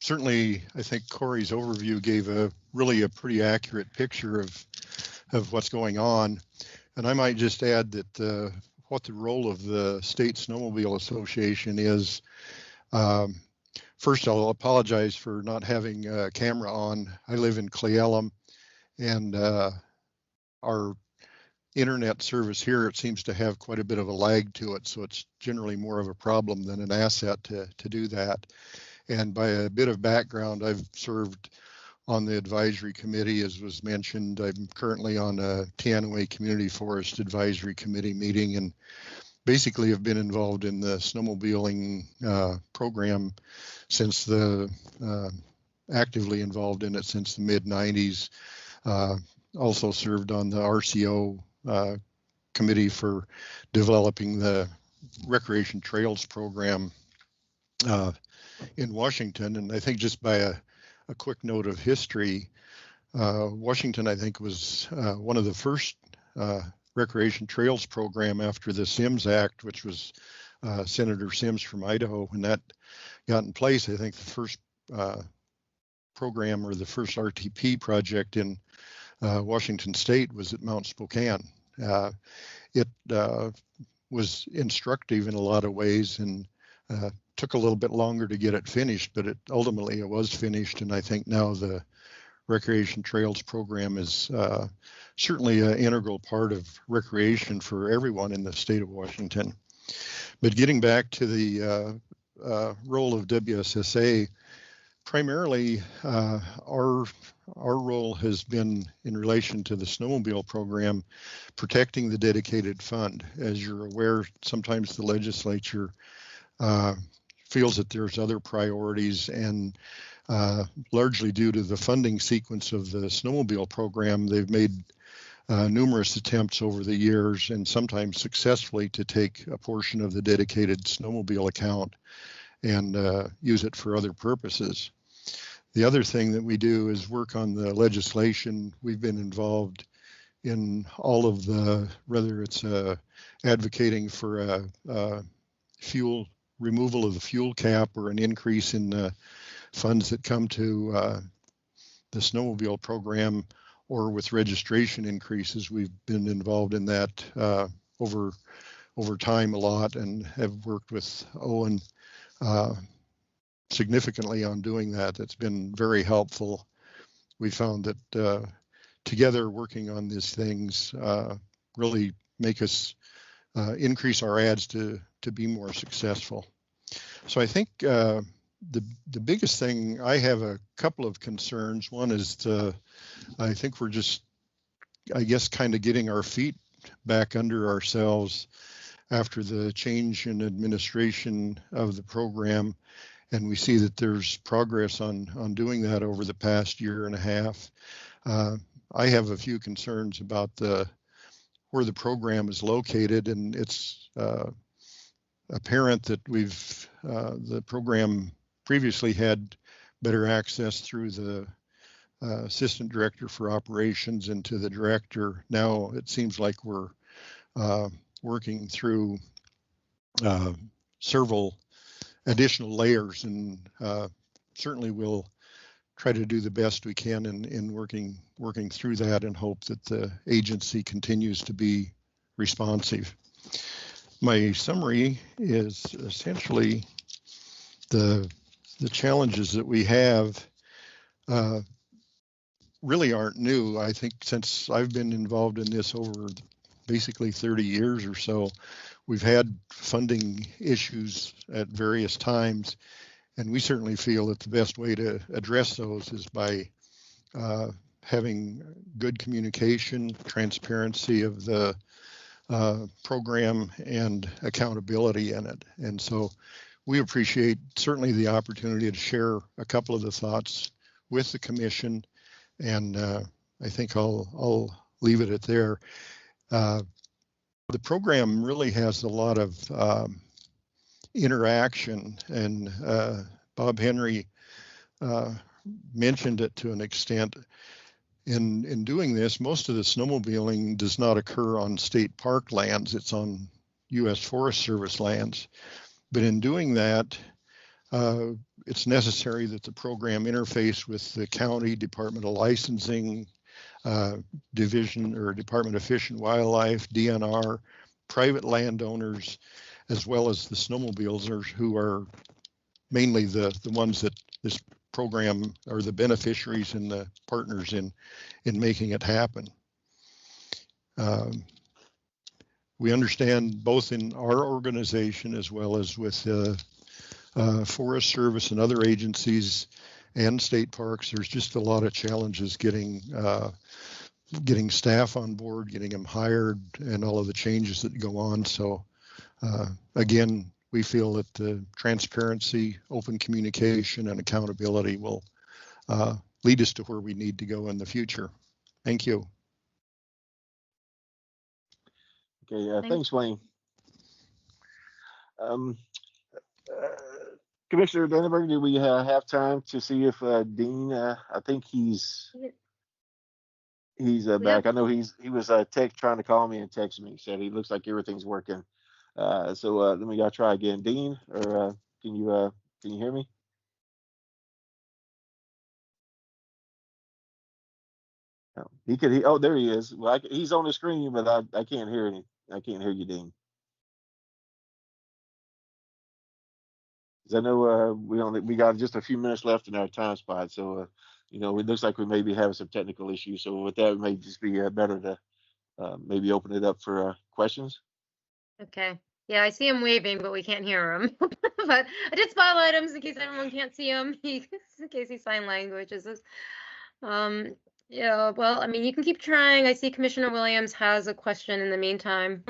Certainly, I think Corey's overview gave really a pretty accurate picture of what's going on. And I might just add that what the role of the State Snowmobile Association is. First, I'll apologize for not having a camera on. I live in Cle Elum, and our internet service here, it seems to have quite a bit of a lag to it, so it's generally more of a problem than an asset to do that. And by a bit of background, I've served on the advisory committee, as was mentioned. I'm currently on a Teanaway Community Forest Advisory Committee meeting, and basically have been involved in the snowmobiling program since actively involved in it since the mid-90s. Also served on the RCO committee for developing the Recreation Trails program in Washington. And I think just by a quick note of history, Washington, I think, was one of the first Recreation Trails program after the Sims Act, which was Senator Sims from Idaho. When that got in place, I think the first program or the first RTP project in Washington State was at Mount Spokane. It was instructive in a lot of ways and took a little bit longer to get it finished, but ultimately it was finished. And I think now the Recreation Trails program is certainly an integral part of recreation for everyone in the state of Washington. But getting back to the role of WSSA, primarily our role has been in relation to the snowmobile program, protecting the dedicated fund. As you're aware, sometimes the legislature feels that there's other priorities, and largely due to the funding sequence of the snowmobile program, they've made numerous attempts over the years, and sometimes successfully, to take a portion of the dedicated snowmobile account and use it for other purposes. The other thing that we do is work on the legislation. We've been involved in all of the, whether it's advocating for a fuel removal of the fuel cap or an increase in the funds that come to the snowmobile program, or with registration increases. We've been involved in that over time a lot, and have worked with Owen significantly on doing that. That's been very helpful. We found that together working on these things really make us increase our ads to be more successful. So I think the biggest thing, I have a couple of concerns. One is I think we're just, I guess, kind of getting our feet back under ourselves after the change in administration of the program. And we see that there's progress on doing that over the past year and a half. I have a few concerns about where the program is located, and it's apparent that the program previously had better access through the assistant director for operations and to the director. Now it seems like we're working through several additional layers, and certainly we'll try to do the best we can in working through that, and hope that the agency continues to be responsive. My summary is essentially the challenges that we have really aren't new. I think since I've been involved in this over basically 30 years or so, we've had funding issues at various times, and we certainly feel that the best way to address those is by having good communication, transparency of the program and accountability in it. And so we appreciate certainly the opportunity to share a couple of the thoughts with the commission. And I think I'll leave it at there. The program really has a lot of interaction, and Bob Henry mentioned it to an extent. In doing this, most of the snowmobiling does not occur on state park lands. It's on U.S. Forest Service lands. But in doing that, it's necessary that the program interface with the county Department of Licensing, Division or Department of Fish and Wildlife, DNR, private landowners, as well as the snowmobilers, who are mainly the ones that this program are the beneficiaries and the partners in making it happen. We understand both in our organization as well as with Forest Service and other agencies and state parks, there's just a lot of challenges getting staff on board, getting them hired, and all of the changes that go on. So again, we feel that the transparency, open communication, and accountability will lead us to where we need to go in the future. Thank you. Okay, thanks, Wayne. Commissioner Dannenberg, do we have time to see if Dean? I think he's back. I know he was trying to call me and text me. Said he looks like everything's working. So let me try again. Dean, or can you hear me? No, he could. Oh, there he is. Well, he's on the screen, but I can't hear any. I can't hear you, Dean. 'Cause I know we got just a few minutes left in our time spot, so it looks like we may be having some technical issues. So with that, it may just be better to maybe open it up for questions. Okay. Yeah, I see him waving, but we can't hear him. But I did spotlight him in case everyone can't see him. In case he sign language is this. Yeah, well, I mean, you can keep trying. I see Commissioner Williams has a question in the meantime.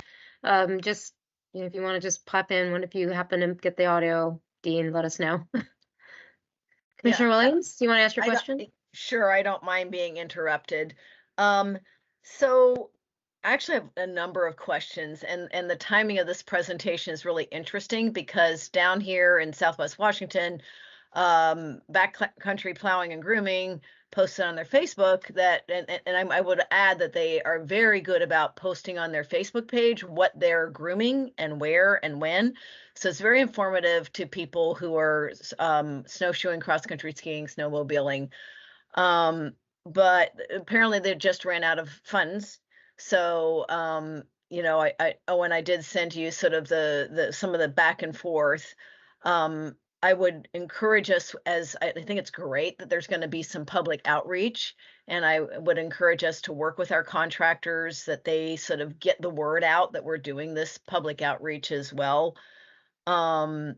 Just if you want to just pop in if you happen to get the audio, Dean, let us know. Commissioner Williams, do you want to ask your question? Sure, I don't mind being interrupted. So I actually have a number of questions, and the timing of this presentation is really interesting because down here in Southwest Washington, Backcountry Plowing and Grooming posted on their Facebook that, and I would add that they are very good about posting on their Facebook page what they're grooming and where and when. So it's very informative to people who are snowshoeing, cross-country skiing, snowmobiling. But apparently they just ran out of funds. So, when I did send you sort of some of the back and forth, I would encourage us, as I think it's great that there's going to be some public outreach, and I would encourage us to work with our contractors that they sort of get the word out that we're doing this public outreach as well. One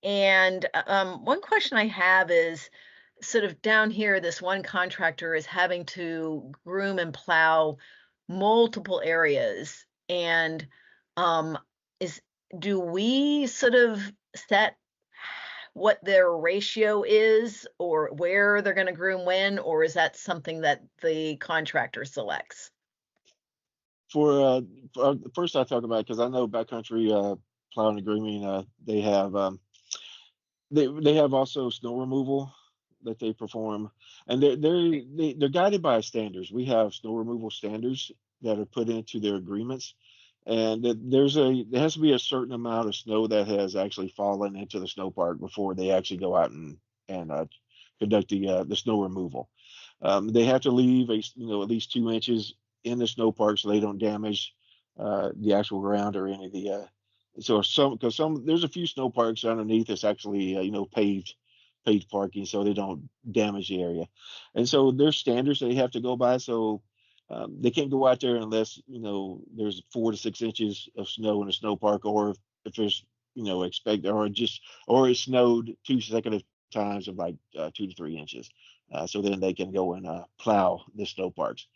question I have is sort of down here, this one contractor is having to groom and plow multiple areas, and do we sort of set what their ratio is or where they're going to groom when, or is that something that the contractor selects? For first I talk about, because I know Backcountry Plowing and Grooming, they have also snow removal that they perform, and they're guided by standards. We have snow removal standards that are put into their agreements, and there has to be a certain amount of snow that has actually fallen into the snow park before they actually go out and conduct the snow removal. They have to leave at least 2 inches in the snow park so they don't damage the actual ground or any of the there's a few snow parks underneath that's actually paved parking, so they don't damage the area. And so there's standards they have to go by. So they can't go out there unless there's 4 to 6 inches of snow in a snow park, or if there's or it snowed 2 consecutive times of like 2 to 3 inches. So then they can go and plow the snow parks.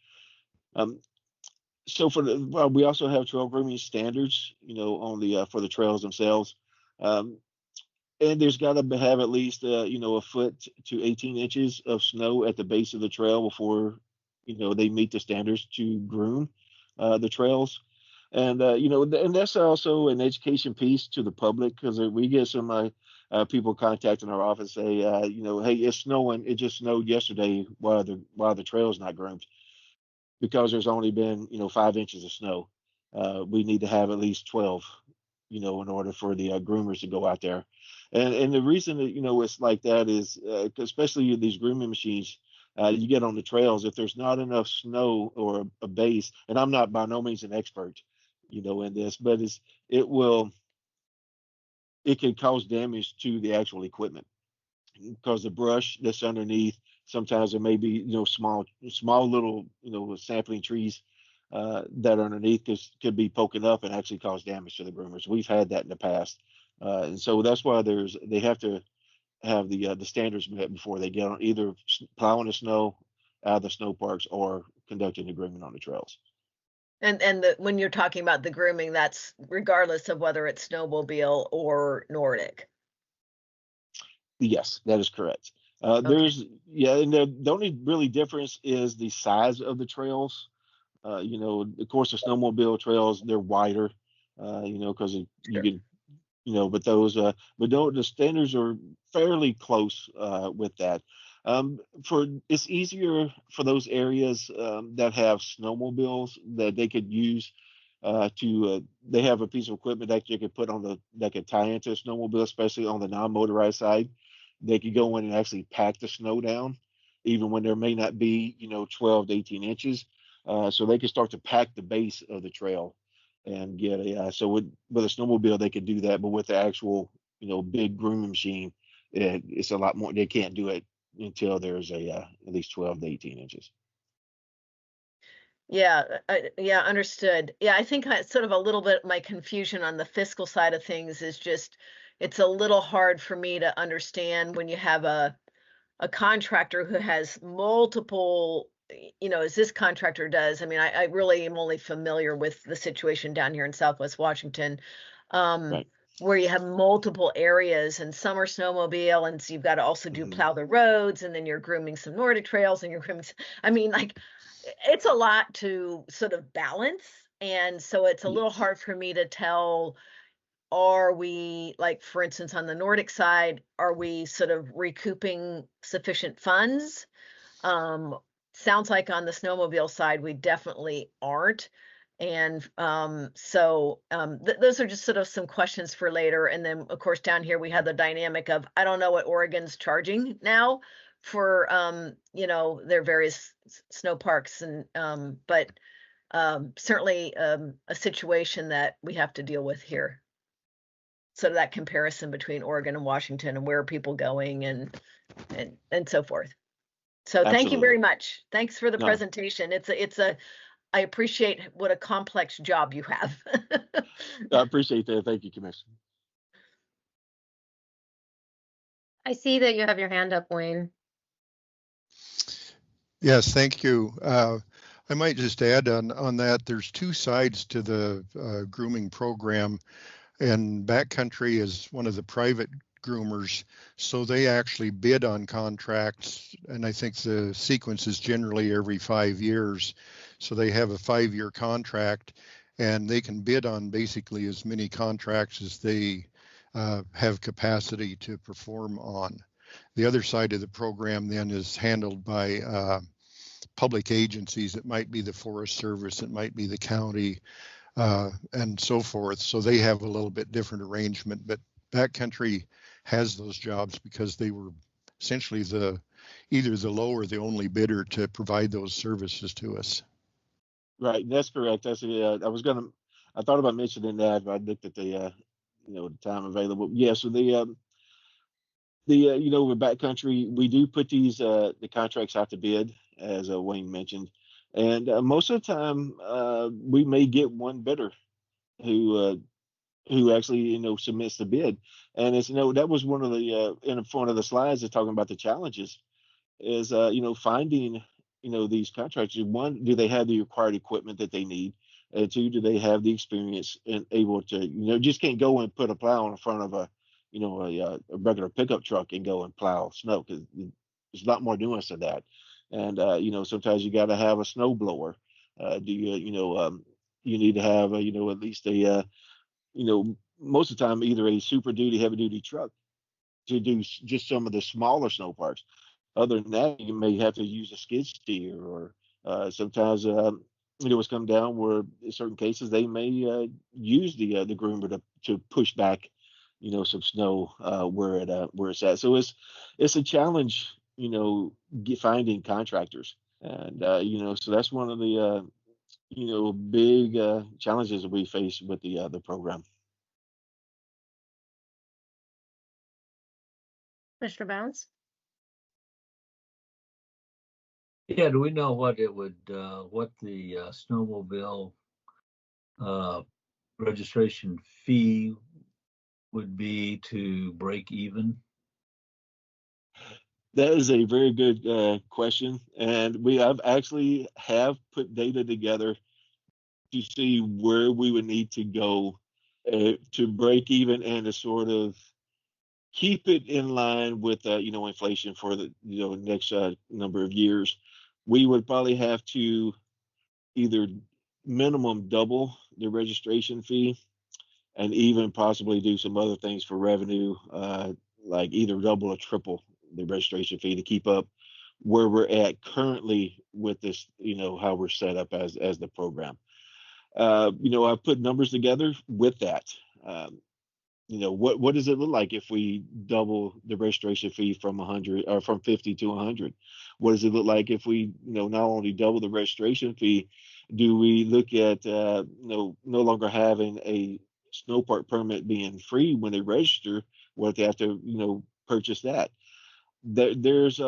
So well, we also have trail grooming standards, on the for the trails themselves. Um, and there's got to have at least a foot to 18 inches of snow at the base of the trail before they meet the standards to groom the trails. And and that's also an education piece to the public, because we get some people contacting our office say, hey, it's snowing, it just snowed yesterday while the trail's not groomed, because there's only been 5 inches of snow. We need to have at least 12, in order for the groomers to go out there. And the reason that it's like that is especially these grooming machines. You get on the trails, if there's not enough snow or a base, and I'm not by no means an expert, in this, but it can cause damage to the actual equipment, because the brush that's underneath, sometimes there may be small little sapling trees that are underneath could be poking up and actually cause damage to the groomers. We've had that in the past, and so that's why they have to have the standards met before they get on either plowing the snow out of the snow parks or conducting the grooming on the trails. And when you're talking about the grooming, that's regardless of whether it's snowmobile or Nordic. Yes, that is correct. Okay. And the only really difference is the size of the trails. Of course, the snowmobile trails, they're wider, because you can, but the standards are fairly close with that. It's easier for those areas that have snowmobiles that they could use they have a piece of equipment that you could that could tie into a snowmobile, especially on the non-motorized side. They could go in and actually pack the snow down, even when there may not be, 12 to 18 inches. So they could start to pack the base of the trail and get so with a snowmobile, they could do that, but with the actual, big grooming machine, it's a lot more. They can't do it until there's at least 12 to 18 inches. Yeah, understood. Yeah, I think sort of a little bit my confusion on the fiscal side of things is just, it's a little hard for me to understand when you have a contractor who has multiple, as this contractor does. I mean, I really am only familiar with the situation down here in Southwest Washington, Right. where you have multiple areas and some are snowmobile, and so you've got to also do plow the roads, and then you're grooming some Nordic trails, and you're grooming. I mean, like, it's a lot to sort of balance, and so it's a little hard for me to tell. Are we, like, for instance, on the Nordic side, are we sort of recouping sufficient funds? Sounds like on the snowmobile side, we definitely aren't. And those are just sort of some questions for later. And then, of course, down here, we have the dynamic of, I don't know what Oregon's charging now for, their various snow parks. And, but certainly a situation that we have to deal with here. So that comparison between Oregon and Washington, and where are people going, and so forth. So thank you very much. Thanks for the presentation. I appreciate what a complex job you have. I appreciate that. Thank you, Commissioner. I see that you have your hand up, Wayne. Yes, thank you. I might just add on that, there's two sides to the grooming program, and Backcountry is one of the private groomers, so they actually bid on contracts, and I think the sequence is generally every 5 years. So they have a 5-year contract, and they can bid on basically as many contracts as they have capacity to perform on. The other side of the program then is handled by public agencies. It might be the Forest Service, it might be the county, and so forth. So they have a little bit different arrangement, but Backcountry has those jobs because they were essentially either the low or the only bidder to provide those services to us. Right, that's correct. I thought about mentioning that, but I looked at the time available. Yeah, so with Backcountry, we do put these the contracts out to bid, as Wayne mentioned, and most of the time we may get one bidder who actually submits the bid. And it's that was one of the in front of the slides is talking about the challenges is finding these contractors, one, do they have the required equipment that they need? And two, do they have the experience and able to, just can't go and put a plow in front of a regular pickup truck and go and plow snow, because there's a lot more nuance to that. And, sometimes you got to have a snow blower. You need to have, at least most of the time, either a super duty, heavy duty truck to do just some of the smaller snow parks. Other than that, you may have to use a skid steer, or sometimes what's come down where in certain cases they may use the groomer to push back, some snow where it's at. So it's a challenge, finding contractors, and so that's one of the big challenges that we face with the program. Mr. Bounds? Yeah, do we know what it would, what the snowmobile registration fee would be to break even? That is a very good question, and I've actually have put data together to see where we would need to go to break even and to sort of keep it in line with inflation for the next number of years. We would probably have to either minimum double the registration fee, and even possibly do some other things for revenue, like either double or triple the registration fee to keep up where we're at currently with this, how we're set up as the program. I put numbers together with that. What does it look like if we double the registration fee from 100 or from 50 to 100? What does it look like if we, not only double the registration fee, do we look at, no longer having a snow park permit being free when they register? What if they have to, purchase that? There's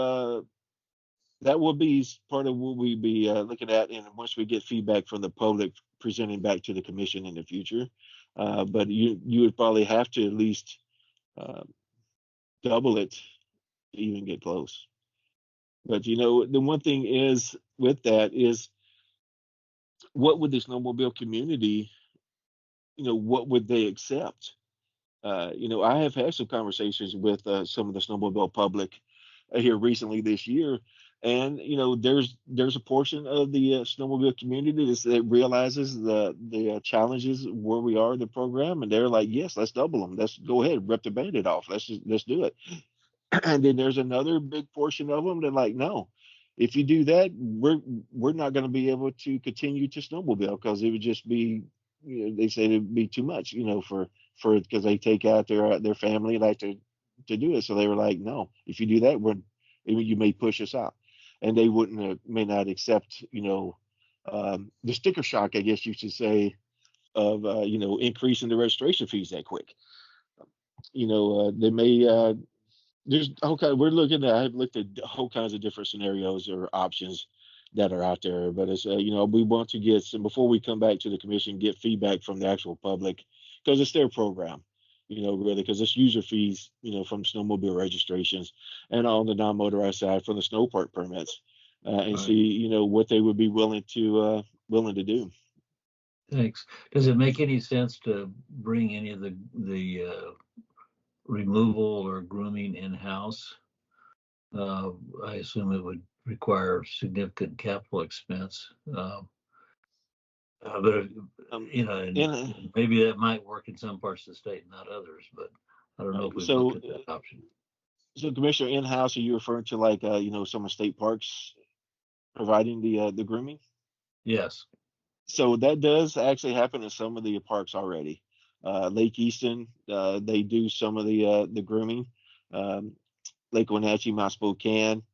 that will be part of what we be looking at, and once we get feedback from the public, presenting back to the commission in the future. But you would probably have to at least double it to even get close. But the one thing is with that is, what would the snowmobile community, what would they accept? I have had some conversations with some of the snowmobile public here recently this year, and there's a portion of the snowmobile community that realizes the challenges where we are in the program, and they're like, yes, let's double them, let's go ahead, rip the band-aid off, let's do it. And then there's another big portion of them that like, no, if you do that, we're not going to be able to continue to snowmobile, because it would just be, they say it'd be too much, for because they take out their family like to do it. So they were like, no, if you do that, you may push us out, and they may not accept, the sticker shock, I guess you should say, of increasing the registration fees that quick. They may we're looking at, I've looked at whole kinds of different scenarios or options that are out there, but it's we want to get some, before we come back to the commission, get feedback from the actual public, because it's their program, really, because it's user fees, from snowmobile registrations, and on the non-motorized side from the snow park permits, and Right. see, what they would be willing to do. Thanks. Does it make any sense to bring any of the removal or grooming in-house? I assume it would require significant capital expense. But and maybe that might work in some parts of the state, not others. But I don't know if we've looked at that option. So, Commissioner, in-house, are you referring to like some of state parks providing the grooming? Yes. So that does actually happen in some of the parks already. Lake Easton, they do some of the grooming. Lake Wenatchee, Mount Spokane,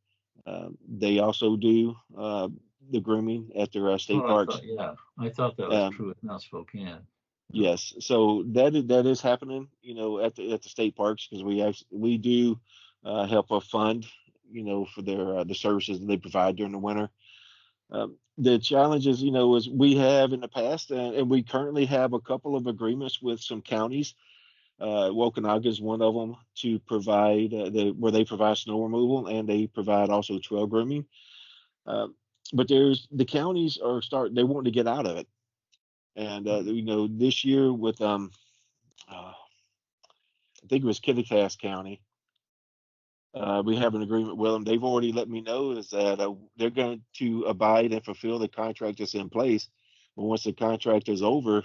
they also do the grooming at their state parks. I thought that was true with Mount Spokane. Yes, so that is happening, at the state parks, because we do help fund, for their the services that they provide during the winter. The challenges, is we have in the past, and we currently have a couple of agreements with some counties. Waukanaga is one of them, to provide where they provide snow removal, and they provide also trail grooming. but the counties they want to get out of it. And, this year with, I think it was Kittitas County, we have an agreement with them. They've already let me know is that they're going to abide and fulfill the contract that's in place. But once the contract is over,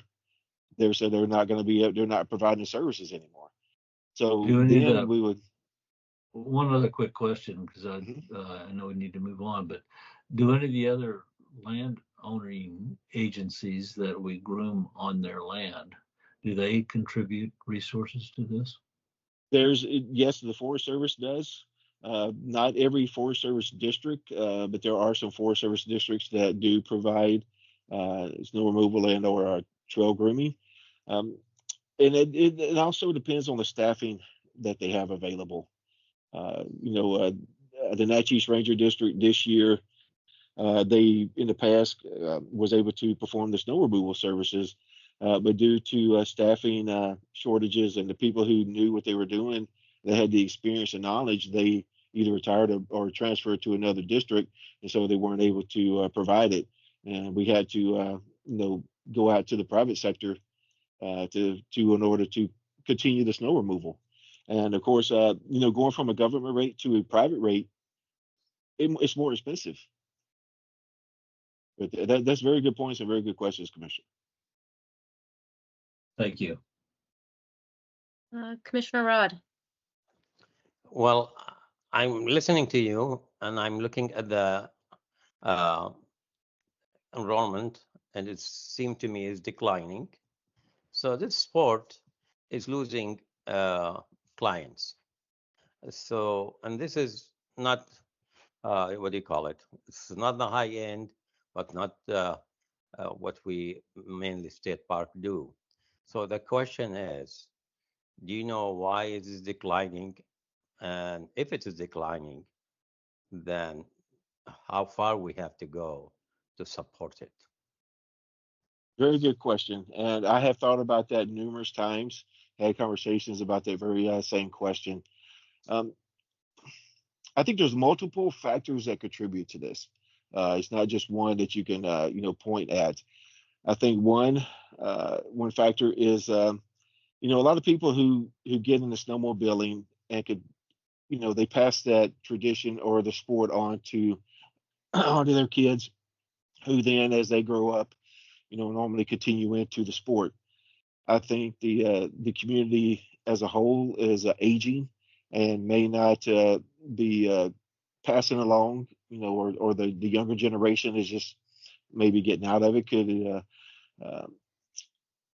they said they're not providing services anymore. So Do any of then the- we would. One other quick question, because I know we need to move on, but do any of the other land owning agencies that we groom on their land, do they contribute resources to this? Yes, the Forest Service does. Not every Forest Service district, but there are some Forest Service districts that do provide snow removal and or trail grooming. And it also depends on the staffing that they have available. The Natchez Ranger District this year, they in the past was able to perform the snow removal services, but due to staffing shortages and the people who knew what they were doing, they had the experience and knowledge, they either retired or transferred to another district, and so they weren't able to provide it. And we had to go out to the private sector in order to continue the snow removal. And of course, going from a government rate to a private rate, it's more expensive. But that's very good points and very good questions, Commissioner. Thank you. Commissioner Rod. Well, I'm listening to you and I'm looking at the enrollment, and it seemed to me is declining. So this sport is losing clients. So, and this is not, what do you call it? It's not the high end, but not what we mainly state park do. So the question is, do you know why it is declining? And if it is declining, then how far we have to go to support it? Very good question. And I have thought about that numerous times, had conversations about that very same question. I think there's multiple factors that contribute to this. It's not just one that you can, point at. I think one factor is, a lot of people who get into snowmobiling and could, they pass that tradition or the sport on to onto their kids, who then, as they grow up, normally continue into the sport. I think the community as a whole is aging and may not be passing along, or the younger generation is just maybe getting out of it, could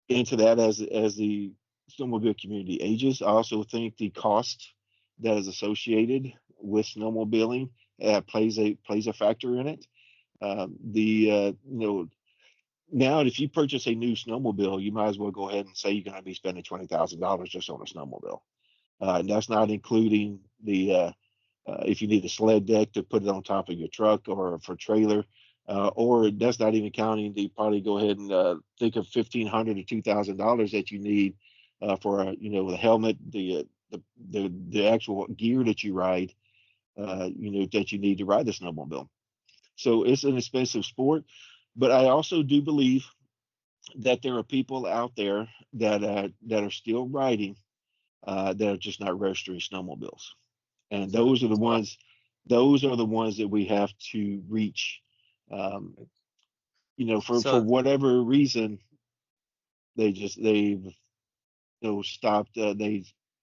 into that as the snowmobile community ages. I also think the cost that is associated with snowmobiling plays a factor in it. Now, if you purchase a new snowmobile, you might as well go ahead and say you're going to be spending $20,000 just on a snowmobile. And that's not including the if you need a sled deck to put it on top of your truck or for trailer, or that's not even counting the probably go ahead and think of $1,500 to $2,000 that you need for the helmet, the actual gear that you ride, that you need to ride the snowmobile. So it's an expensive sport. But I also do believe that there are people out there that are still riding that are just not registering snowmobiles, and those are the ones that we have to reach. For whatever reason, they've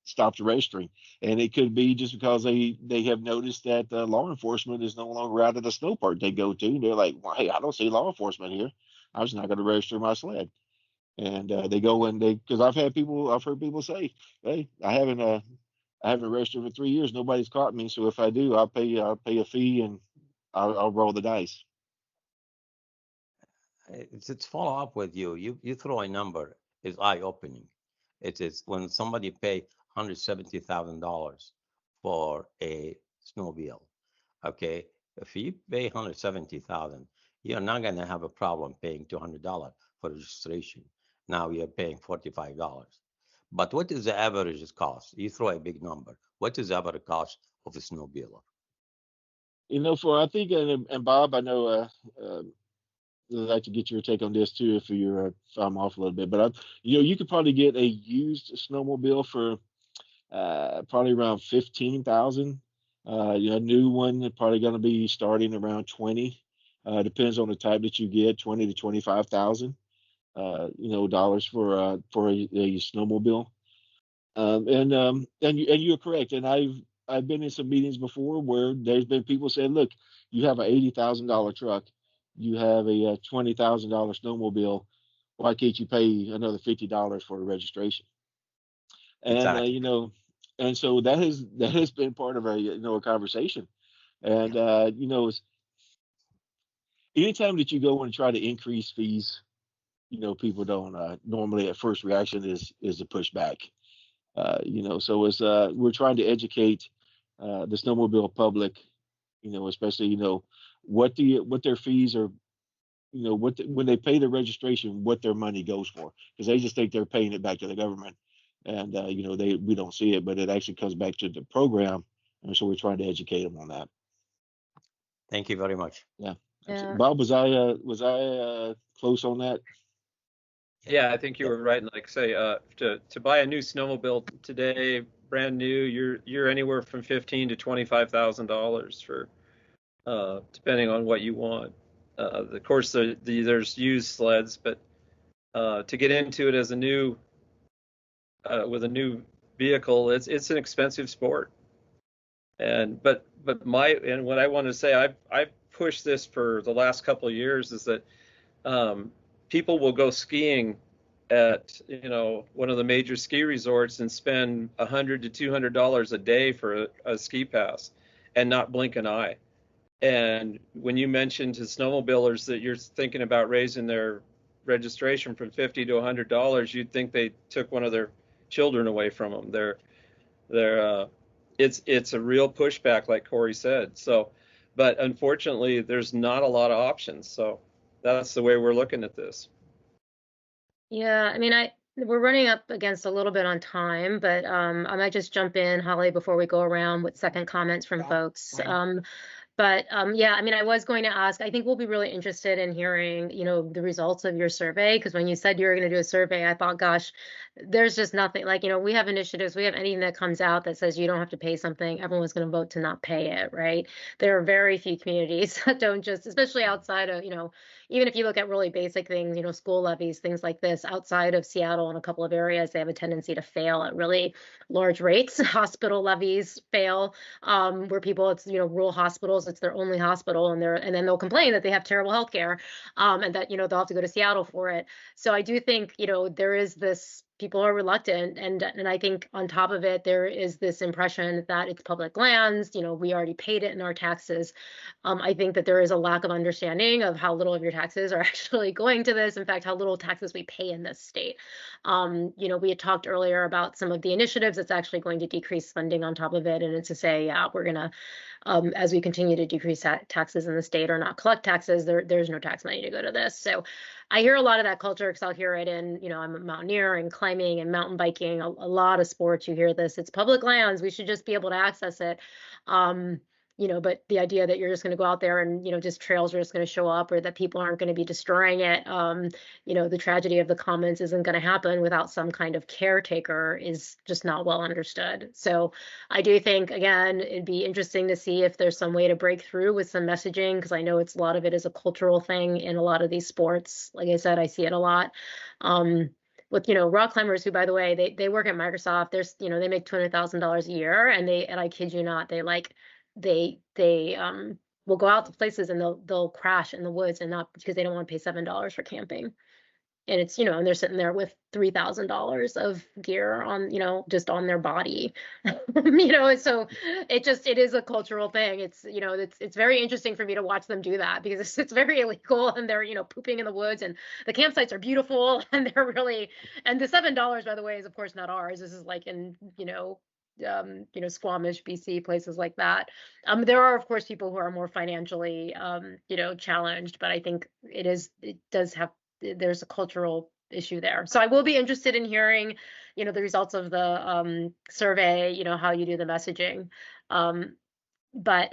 stopped registering, and it could be just because they have noticed that law enforcement is no longer out of the snow park they go to. And they're like, well, hey, I don't see law enforcement here. I'm just not going to register my sled. And they go and because I've heard people say, hey, I haven't registered for 3 years. Nobody's caught me. So if I do, I'll pay a fee and I'll roll the dice. It's follow up with you. You throw a number is eye opening. It is when somebody pay $170,000 for a snowmobile. Okay, if you pay $170,000, you're not going to have a problem paying $200 for registration. Now you're paying $45. But what is the average cost? You throw a big number. What is the average cost of a snowmobiler? I think, and Bob, I know, I'd like to get your take on this too, if I'm off a little bit, but you could probably get a used snowmobile for probably around 15,000. A new one probably going to be starting around 20. Depends on the type that you get, 20 to 25,000. Dollars for a snowmobile. And you're correct. And I've been in some meetings before where there's been people saying, look, you have an $80,000 truck, you have a $20,000 snowmobile. Why can't you pay another $50 for a registration? And Exactly. and so that has been part of a conversation. And anytime that you go and try to increase fees, people don't normally at first reaction is to push back. So as we're trying to educate the snowmobile public, especially what their fees are, when they pay the registration, what their money goes for, because they just think they're paying it back to the government, and we don't see it, but it actually comes back to the program, and so we're trying to educate them on that. Thank you very much. Yeah. Yeah. Bob, was I close on that? Yeah, I think you were right. And like I say, to buy a new snowmobile today, brand new, you're anywhere from $15,000 to $25,000 for, depending on what you want. Of course, there's used sleds, but to get into it as a new, with a new vehicle, it's an expensive sport. And but what I want to say, I've pushed this for the last couple of years, is that people will go skiing at one of the major ski resorts and spend $100 to $200 a day for a ski pass and not blink an eye. And when you mentioned to snowmobilers that you're thinking about raising their registration from $50 to $100, you'd think they took one of their children away from them. It's a real pushback, like Corey said. So, but unfortunately, there's not a lot of options. So that's the way we're looking at this. Yeah, I mean, we're running up against a little bit on time, but I might just jump in, Holly, before we go around with second comments from folks. Yeah, I mean, I was going to ask, I think we'll be really interested in hearing, the results of your survey, because when you said you were going to do a survey, I thought, gosh, there's just nothing like, we have initiatives, we have anything that comes out that says you don't have to pay something, everyone's going to vote to not pay it, right? There are very few communities that don't just, especially outside of, even if you look at really basic things, school levies, things like this, outside of Seattle and a couple of areas, they have a tendency to fail at really large rates. Hospital levies fail, where people, it's, rural hospitals, it's their only hospital, and then they'll complain that they have terrible health care, and that, they'll have to go to Seattle for it. So I do think, there is this, people are reluctant, and I think on top of it, there is this impression that it's public lands, we already paid it in our taxes. I think that there is a lack of understanding of how little of your taxes are actually going to this. In fact, how little taxes we pay in this state. We had talked earlier about some of the initiatives that's actually going to decrease funding on top of it. And it's to say, yeah, we're going to, as we continue to decrease taxes in the state or not collect taxes, there's no tax money to go to this. So I hear a lot of that culture, because I'll hear it in, I'm a mountaineer and climbing and mountain biking, a lot of sports, you hear this, it's public lands, we should just be able to access it. But the idea that you're just going to go out there and, just trails are just going to show up, or that people aren't going to be destroying it. The tragedy of the commons isn't going to happen without some kind of caretaker is just not well understood. So I do think, again, it'd be interesting to see if there's some way to break through with some messaging, because I know a lot of it is a cultural thing in a lot of these sports. Like I said, I see it a lot. With rock climbers who, by the way, they work at Microsoft. There's they make $200,000 a year, and I kid you not, they will go out to places and they'll crash in the woods, and not because they don't want to pay $7 for camping. And it's, and they're sitting there with $3,000 of gear on, just on their body, so it is a cultural thing. It's, it's very interesting for me to watch them do that, because it's very illegal, and they're, pooping in the woods, and the campsites are beautiful, and they're really, and the $7, by the way, is of course not ours. This is like in, Squamish, BC, places like that. There are, of course, people who are more financially, challenged, but I think there's a cultural issue there. So I will be interested in hearing, the results of the survey, how you do the messaging. But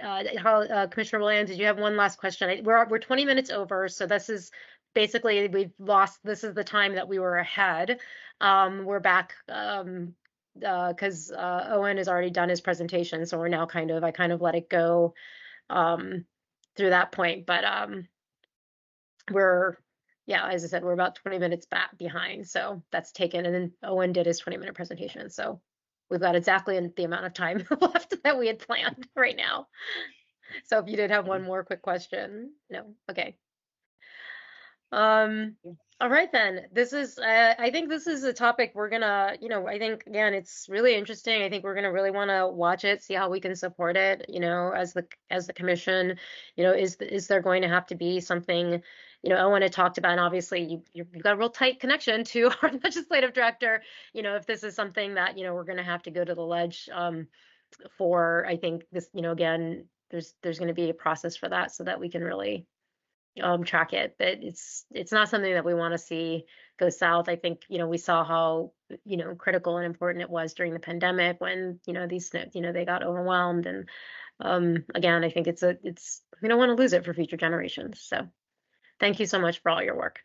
Commissioner Williams, did you have one last question? We're 20 minutes over, so this is basically we've lost. This is the time that we were ahead. We're back because Owen has already done his presentation, so we're now I kind of let it go through that point. But we're as I said, we're about 20 minutes back behind, so that's taken. And then Owen did his 20-minute presentation, so we've got exactly the amount of time left that we had planned right now. So if you did have one more quick question, no, okay. All right then. This is I think this is a topic we're gonna, I think again it's really interesting. I think we're gonna really want to watch it, see how we can support it, as the commission, is there going to have to be something, Owen had talked about, and obviously you've got a real tight connection to our legislative director, if this is something that, we're gonna have to go to the ledge for, I think this, again, there's going to be a process for that so that we can really track it. But it's not something that we want to see go south. I think, we saw how, critical and important it was during the pandemic when, these, they got overwhelmed. And again, I think we don't want to lose it for future generations. So thank you so much for all your work.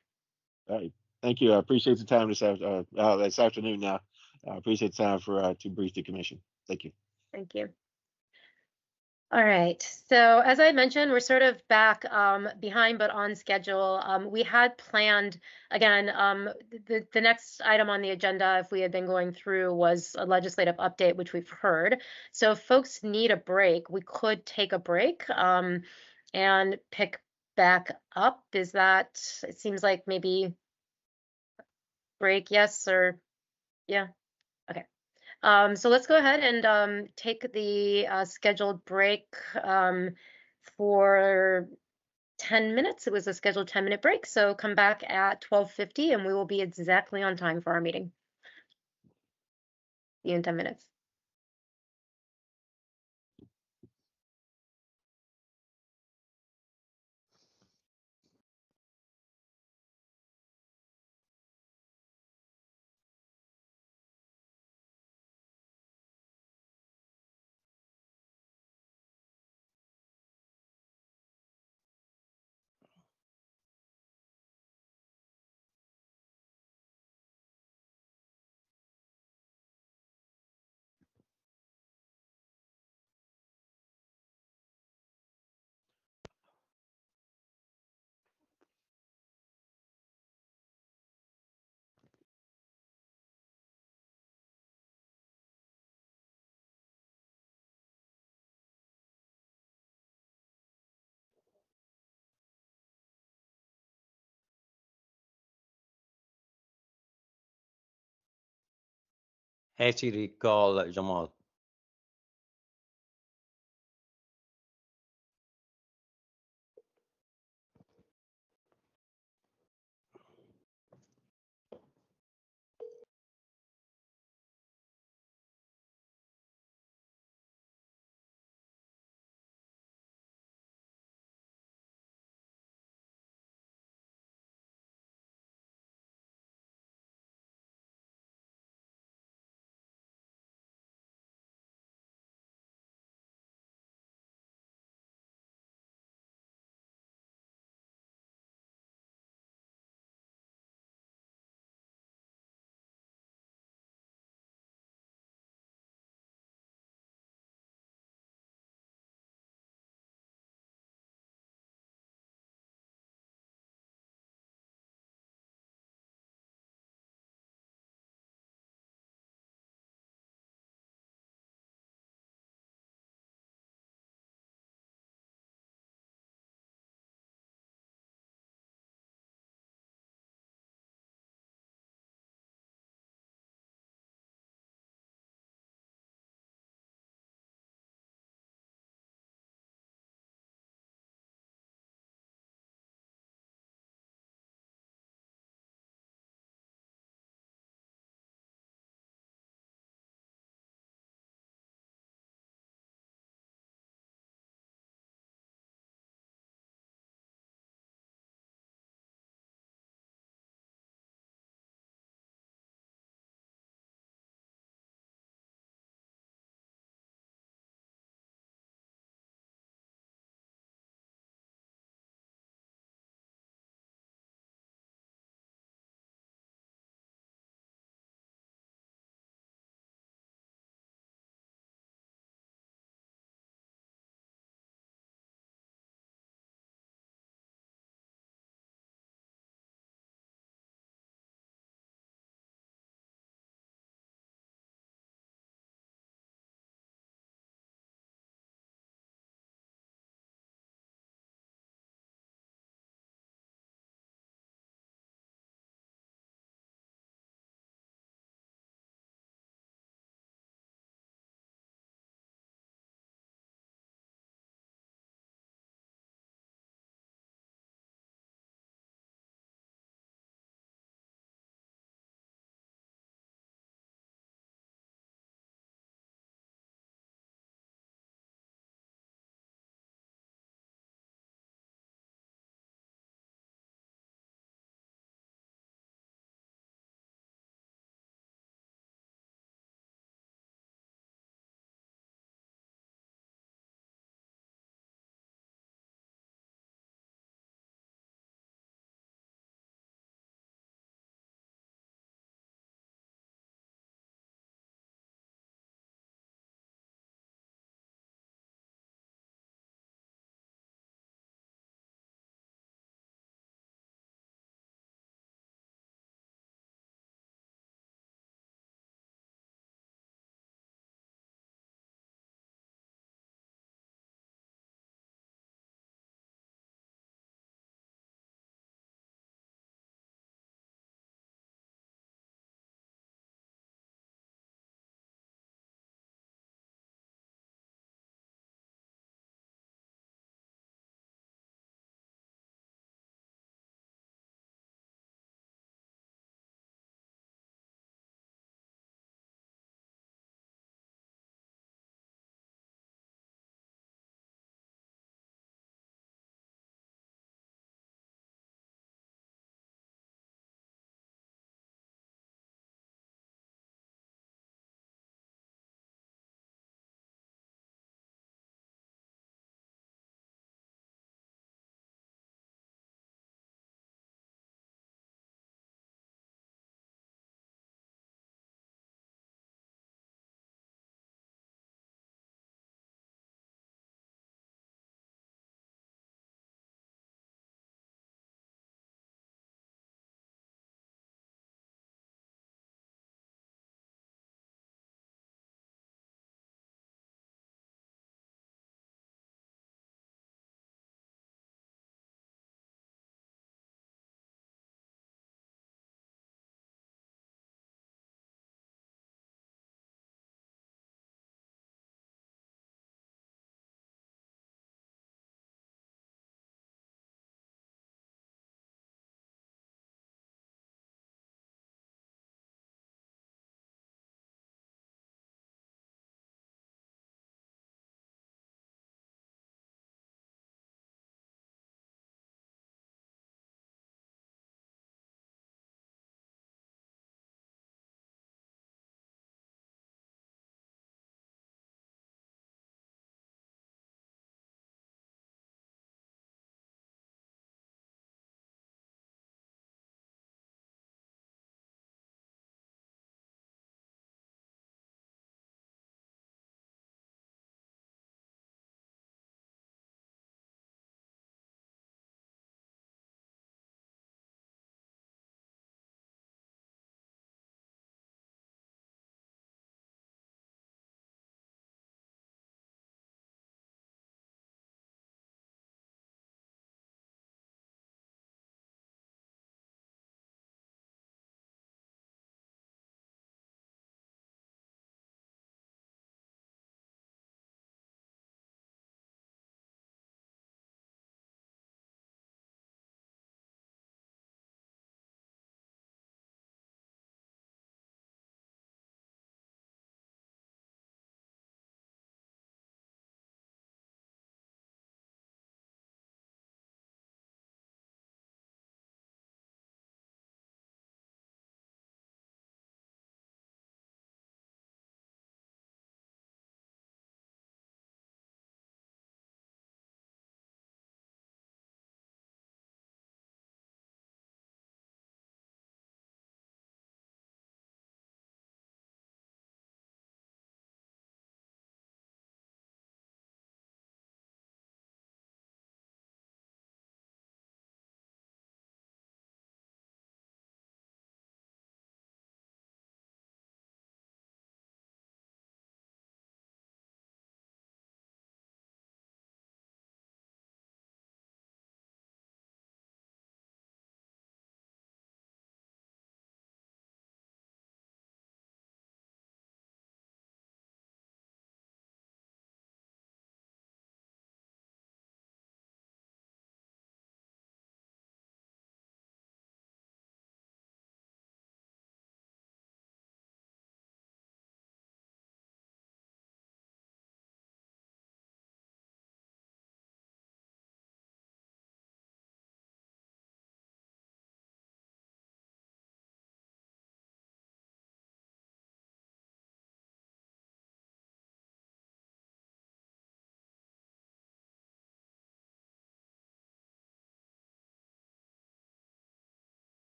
All right. Thank you. I appreciate the time this afternoon now. I appreciate the time to brief the commission. Thank you. Thank you. All right, so as I mentioned, we're sort of back behind, but on schedule. We had planned, again, the next item on the agenda, if we had been going through, was a legislative update, which we've heard. So if folks need a break, we could take a break and pick back up. It seems like maybe break, yes, or yeah, okay. So let's go ahead and take the scheduled break for 10 minutes. It was a scheduled 10-minute break, so come back at 12:50 and we will be exactly on time for our meeting. See you in 10 minutes. Hey Siri, call Jamal.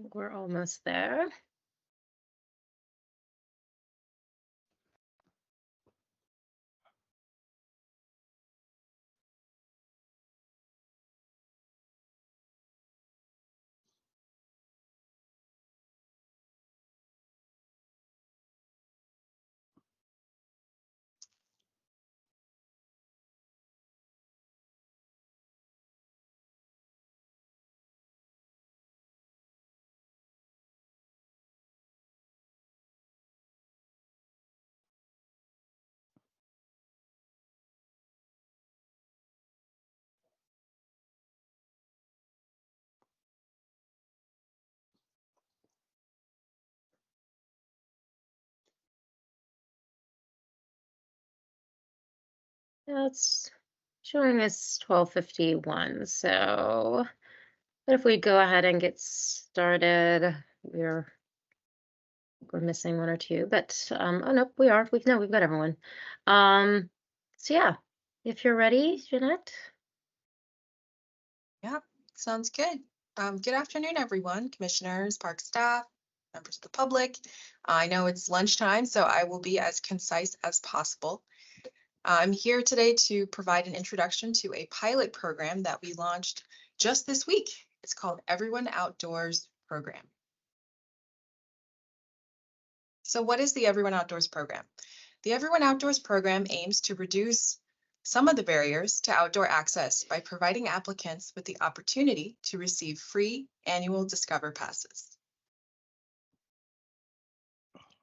think we're almost there. That's showing us 12:51. So, but if we go ahead and get started, we're missing one or two, but oh no, we are. We've got everyone. So yeah, if you're ready, Jeanette. Yeah, sounds good. Good afternoon, everyone, commissioners, park staff, members of the public. I know it's lunchtime, so I will be as concise as possible. I'm here today to provide an introduction to a pilot program that we launched just this week. It's called Everyone Outdoors Program. So what is the Everyone Outdoors Program? The Everyone Outdoors Program aims to reduce some of the barriers to outdoor access by providing applicants with the opportunity to receive free annual Discover Passes.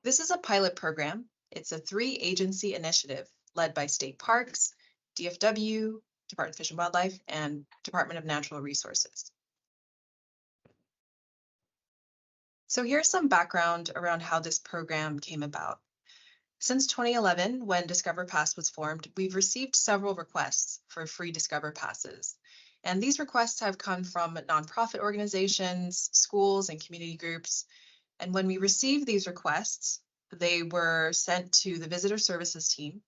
This is a pilot program. It's a 3-agency initiative led by State Parks, DFW, Department of Fish and Wildlife, and Department of Natural Resources. So here's some background around how this program came about. Since 2011, when Discover Pass was formed, we've received several requests for free Discover Passes. And these requests have come from nonprofit organizations, schools, and community groups. And when we received these requests, they were sent to the Visitor Services team,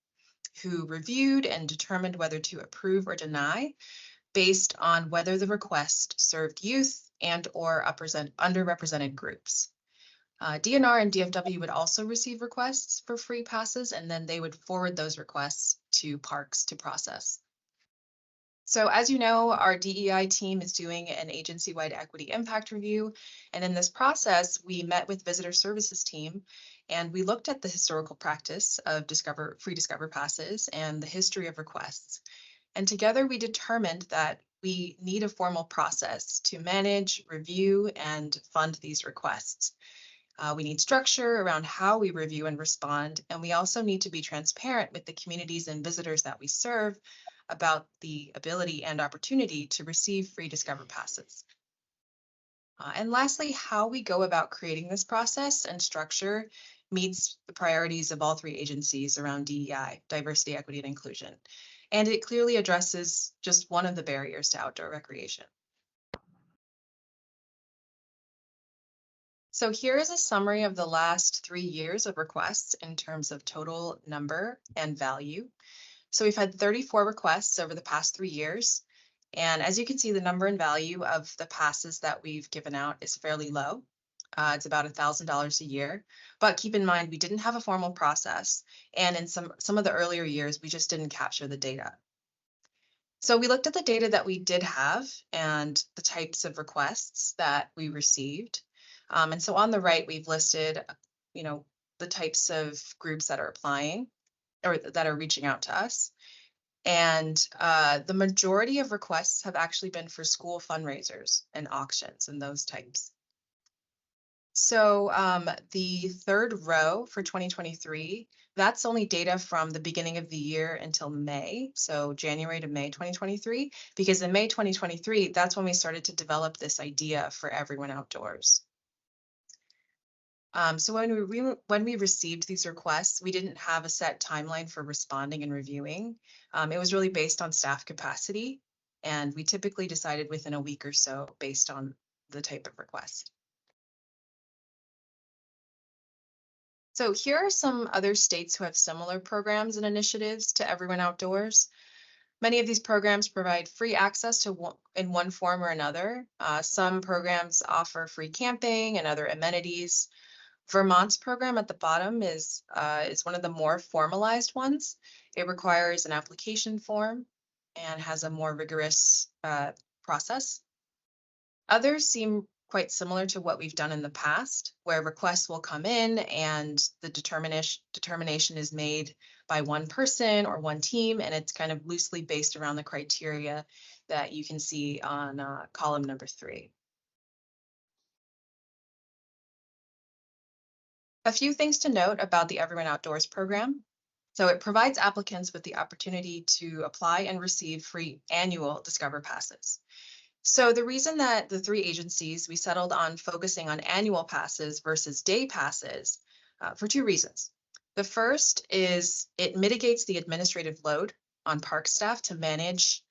who reviewed and determined whether to approve or deny based on whether the request served youth and or underrepresented groups. DNR and DFW would also receive requests for free passes, and then they would forward those requests to parks to process. So as you know, our DEI team is doing an agency-wide equity impact review. And in this process, we met with Visitor Services team and we looked at the historical practice of free Discover Passes and the history of requests. And together we determined that we need a formal process to manage, review, and fund these requests. We need structure around how we review and respond, and we also need to be transparent with the communities and visitors that we serve about the ability and opportunity to receive free Discover Passes. And lastly, how we go about creating this process and structure meets the priorities of all 3 agencies around DEI, diversity, equity, and inclusion. And it clearly addresses just one of the barriers to outdoor recreation. So here is a summary of the last 3 years of requests in terms of total number and value. So we've had 34 requests over the past 3 years. And as you can see, the number and value of the passes that we've given out is fairly low. It's about $1,000 a year. But keep in mind, we didn't have a formal process. And in some of the earlier years, we just didn't capture the data. So we looked at the data that we did have and the types of requests that we received. And so on the right, we've listed, the types of groups that are applying or that are reaching out to us. And the majority of requests have actually been for school fundraisers and auctions and those types. So the third row for 2023, that's only data from the beginning of the year until May, so January to May 2023, because in May 2023, that's when we started to develop this idea for Everyone Outdoors. So when we received these requests, we didn't have a set timeline for responding and reviewing. It was really based on staff capacity, and we typically decided within a week or so based on the type of request. So here are some other states who have similar programs and initiatives to Everyone Outdoors. Many of these programs provide free access to in one form or another. Some programs offer free camping and other amenities. Vermont's program at the bottom is one of the more formalized ones. It requires an application form and has a more rigorous process. Others seem quite similar to what we've done in the past, where requests will come in and the determination is made by one person or one team, and it's kind of loosely based around the criteria that you can see on column number 3. A few things to note about the Everyone Outdoors program. So it provides applicants with the opportunity to apply and receive free annual Discover passes. So the reason that the 3 agencies, we settled on focusing on annual passes versus day passes for 2 reasons. The first is it mitigates the administrative load on park staff to manage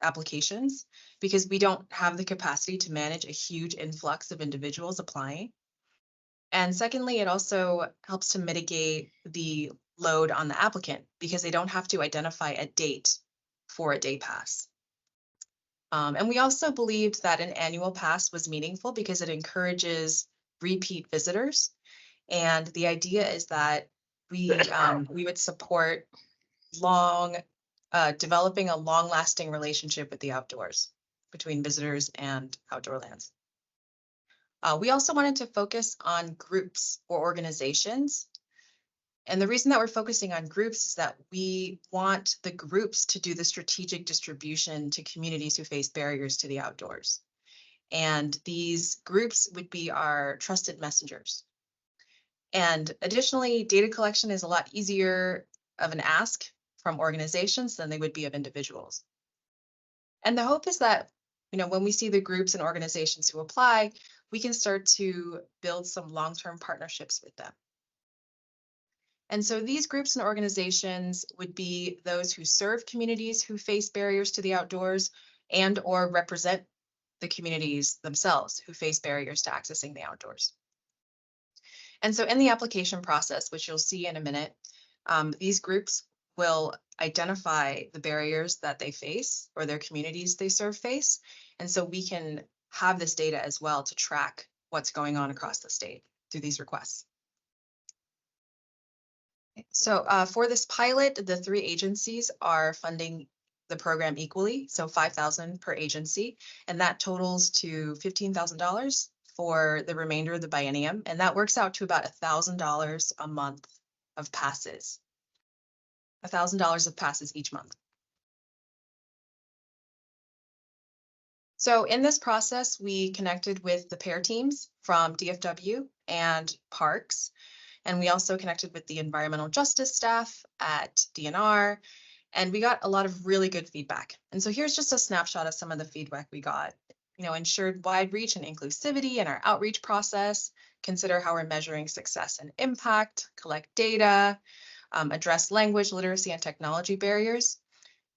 applications, because we don't have the capacity to manage a huge influx of individuals applying. And secondly, it also helps to mitigate the load on the applicant, because they don't have to identify a date for a day pass. And we also believed that an annual pass was meaningful because it encourages repeat visitors. And the idea is that we would support developing a long-lasting relationship with the outdoors between visitors and outdoor lands. We also wanted to focus on groups or organizations. And the reason that we're focusing on groups is that we want the groups to do the strategic distribution to communities who face barriers to the outdoors. And these groups would be our trusted messengers. And additionally, data collection is a lot easier of an ask from organizations than they would be of individuals. And the hope is that, when we see the groups and organizations who apply, we can start to build some long-term partnerships with them. And so these groups and organizations would be those who serve communities who face barriers to the outdoors and or represent the communities themselves who face barriers to accessing the outdoors. And so in the application process, which you'll see in a minute, these groups will identify the barriers that they face or their communities they serve face. And so we can have this data as well to track what's going on across the state through these requests. So for this pilot, the 3 agencies are funding the program equally, so $5,000 per agency, and that totals to $15,000 for the remainder of the biennium, and that works out to about $1,000 a month of passes. $1,000 of passes each month. So in this process, we connected with the pair teams from DFW and Parks. And we also connected with the environmental justice staff at DNR, and we got a lot of really good feedback. And so here's just a snapshot of some of the feedback we got. Ensured wide reach and inclusivity in our outreach process, consider how we're measuring success and impact, collect data, address language, literacy, and technology barriers.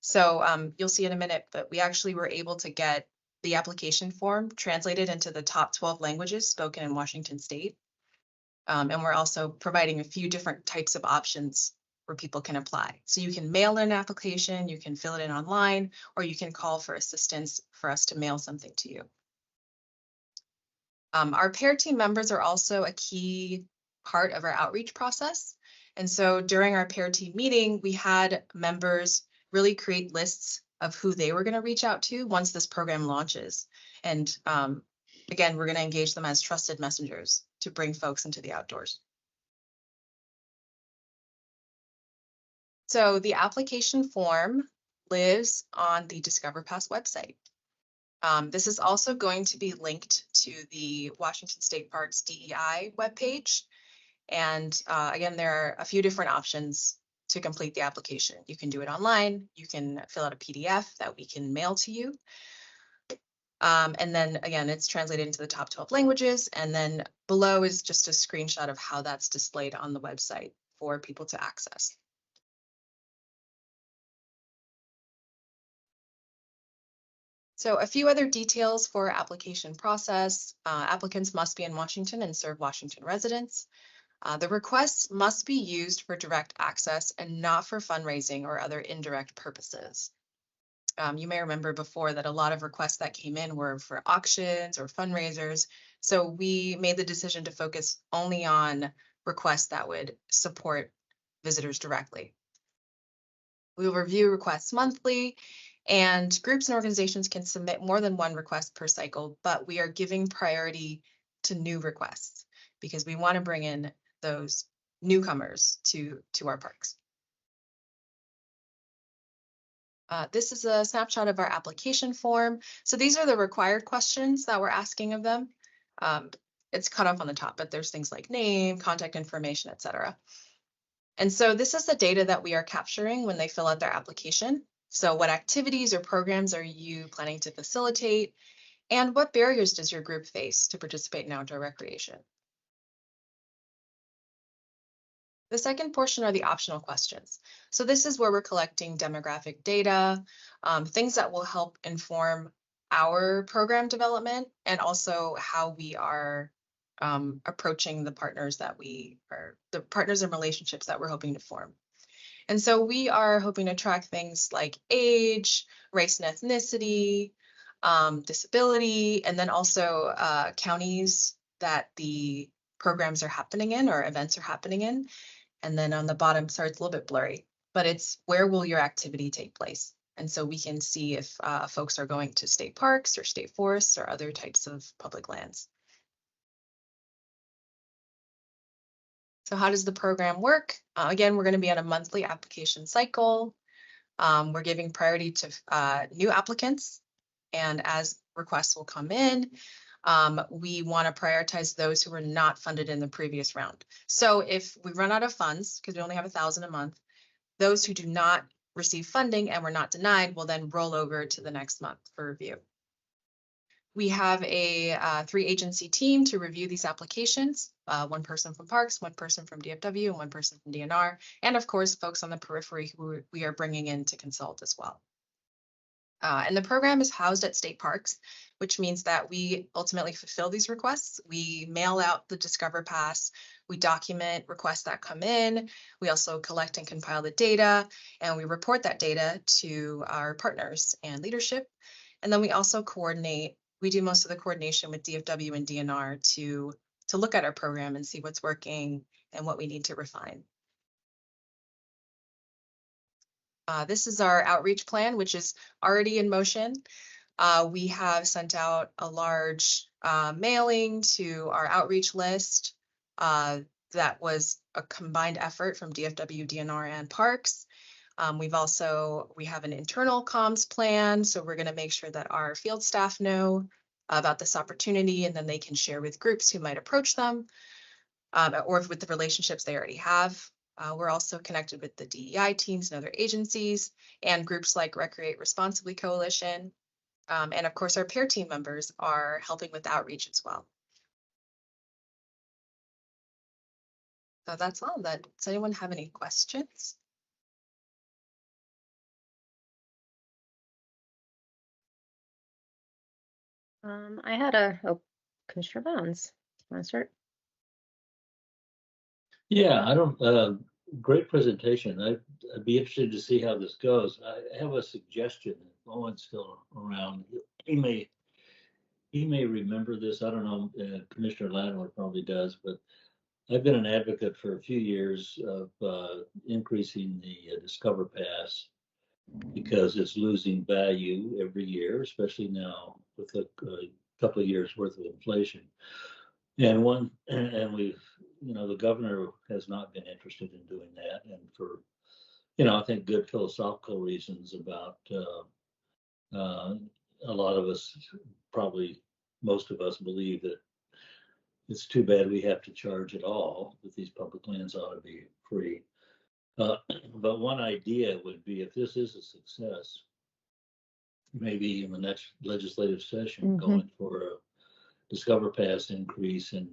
So you'll see in a minute, but we actually were able to get the application form translated into the top 12 languages spoken in Washington State. And we're also providing a few different types of options where people can apply. So you can mail in an application, you can fill it in online, or you can call for assistance for us to mail something to you. Our pair team members are also a key part of our outreach process. And so during our pair team meeting, we had members really create lists of who they were going to reach out to once this program launches. And again, we're going to engage them as trusted messengers to bring folks into the outdoors. So the application form lives on the Discover Pass website. This is also going to be linked to the Washington State Parks DEI webpage. And again, there are a few different options to complete the application. You can do it online. You can fill out a PDF that we can mail to you. And then again, it's translated into the top 12 languages. And then below is just a screenshot of how that's displayed on the website for people to access. So a few other details for application process. Applicants must be in Washington and serve Washington residents. The requests must be used for direct access and not for fundraising or other indirect purposes. You may remember before that a lot of requests that came in were for auctions or fundraisers. So we made the decision to focus only on requests that would support visitors directly. We will review requests monthly, and groups and organizations can submit more than one request per cycle, but we are giving priority to new requests because we want to bring in those newcomers to our parks. This is a snapshot of our application form. So these are the required questions that we're asking of them. It's cut off on the top, but there's things like name, contact information, etc. And so this is the data that we are capturing when they fill out their application. So what activities or programs are you planning to facilitate? And what barriers does your group face to participate in outdoor recreation? The second portion are the optional questions. So this is where we're collecting demographic data, things that will help inform our program development and also how we are approaching the partners and relationships that we're hoping to form. And so we are hoping to track things like age, race and ethnicity, disability, and then also counties that the programs are happening in or events are happening in. And then on the bottom, sorry, it's a little bit blurry, but it's where will your activity take place? And so we can see if folks are going to state parks or state forests or other types of public lands. So how does the program work? Again, we're going to be on a monthly application cycle. We're giving priority to new applicants. And as requests will come in, we want to prioritize those who were not funded in the previous round. So if we run out of funds, because we only have 1,000 a month, those who do not receive funding and were not denied will then roll over to the next month for review. We have a 3-agency team to review these applications, one person from Parks, one person from DFW, and one person from DNR, and of course, folks on the periphery who we are bringing in to consult as well. And the program is housed at state parks, which means that we ultimately fulfill these requests. We mail out the Discover Pass, we document requests that come in, we also collect and compile the data, and we report that data to our partners and leadership. And then we also coordinate, we do most of the coordination with DFW and DNR to look at our program and see what's working and what we need to refine. This is our outreach plan, which is already in motion. We have sent out a large mailing to our outreach list. That was a combined effort from DFW, DNR, and Parks. We have an internal comms plan, so we're going to make sure that our field staff know about this opportunity, and then they can share with groups who might approach them, or with the relationships they already have. We're also connected with the DEI teams and other agencies and groups like Recreate Responsibly Coalition. And of course, our peer team members are helping with outreach as well. So that's all. Does anyone have any questions? I had Commissioner Bounds. Want to start? Yeah, I don't, great presentation. I'd be interested to see how this goes. I have a suggestion. Owen's still around. He may remember this. I don't know. Commissioner Latimer probably does, but I've been an advocate for a few years of increasing the Discover Pass because it's losing value every year, especially now with a couple of years worth of inflation. And we've, the governor has not been interested in doing that. And for, I think good philosophical reasons about a lot of us, probably most of us believe that it's too bad we have to charge at all, that these public lands ought to be free. But one idea would be if this is a success, maybe in the next legislative session, going for a Discover Pass increase and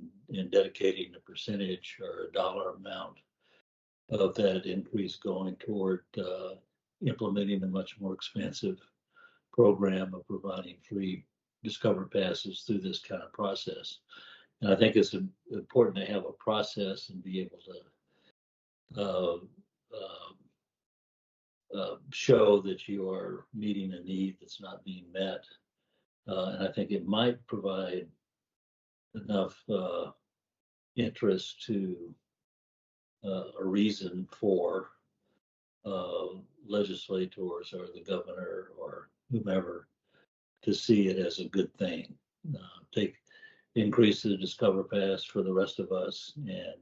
dedicating a percentage or a dollar amount of that increase going toward implementing a much more expensive program of providing free Discover Passes through this kind of process. And I think it's important to have a process and be able to show that you are meeting a need that's not being met. And I think it might provide enough interest to a reason for legislators or the governor or whomever to see it as a good thing. Increase the Discover Pass for the rest of us and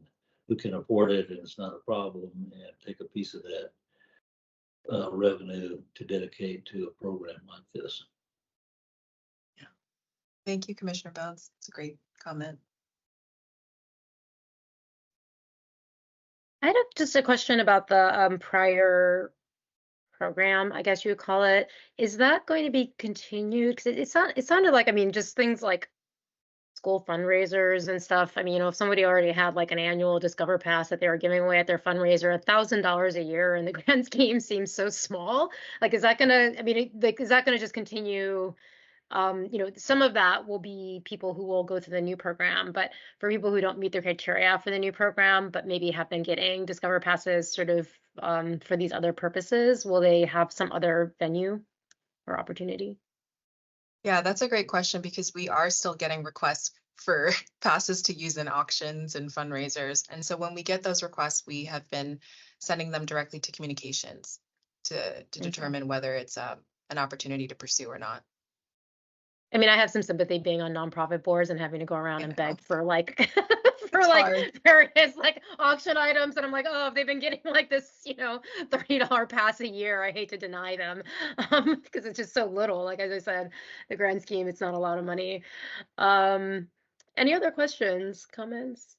who can afford it and it's not a problem, and take a piece of that revenue to dedicate to a program like this. Thank you, Commissioner Bounds. It's a great comment. I had just a question about the prior program, I guess you would call it. Is that going to be continued? Because it sounded like, I mean, just things like school fundraisers and stuff. I mean, you know, if somebody already had like an annual Discover Pass that they were giving away at their fundraiser, $1,000 a year in the grand scheme seems so small. Like, is that gonna, I mean, like, is that gonna just continue? You know, some of that will be people who will go through the new program, but for people who don't meet the criteria for the new program, but maybe have been getting Discover Passes sort of for these other purposes, will they have some other venue or opportunity? Yeah, that's a great question because we are still getting requests for passes to use in auctions and fundraisers. And so when we get those requests, we have been sending them directly to communications to determine whether it's an opportunity to pursue or not. I mean, I have some sympathy being on nonprofit boards and having to go around and beg for like for It's like hard. various like auction items, and I'm like, oh, if they've been getting like this, you know, $30 pass a year, I hate to deny them because it's just so little. Like as I said, the grand scheme, it's not a lot of money. Any other questions, comments?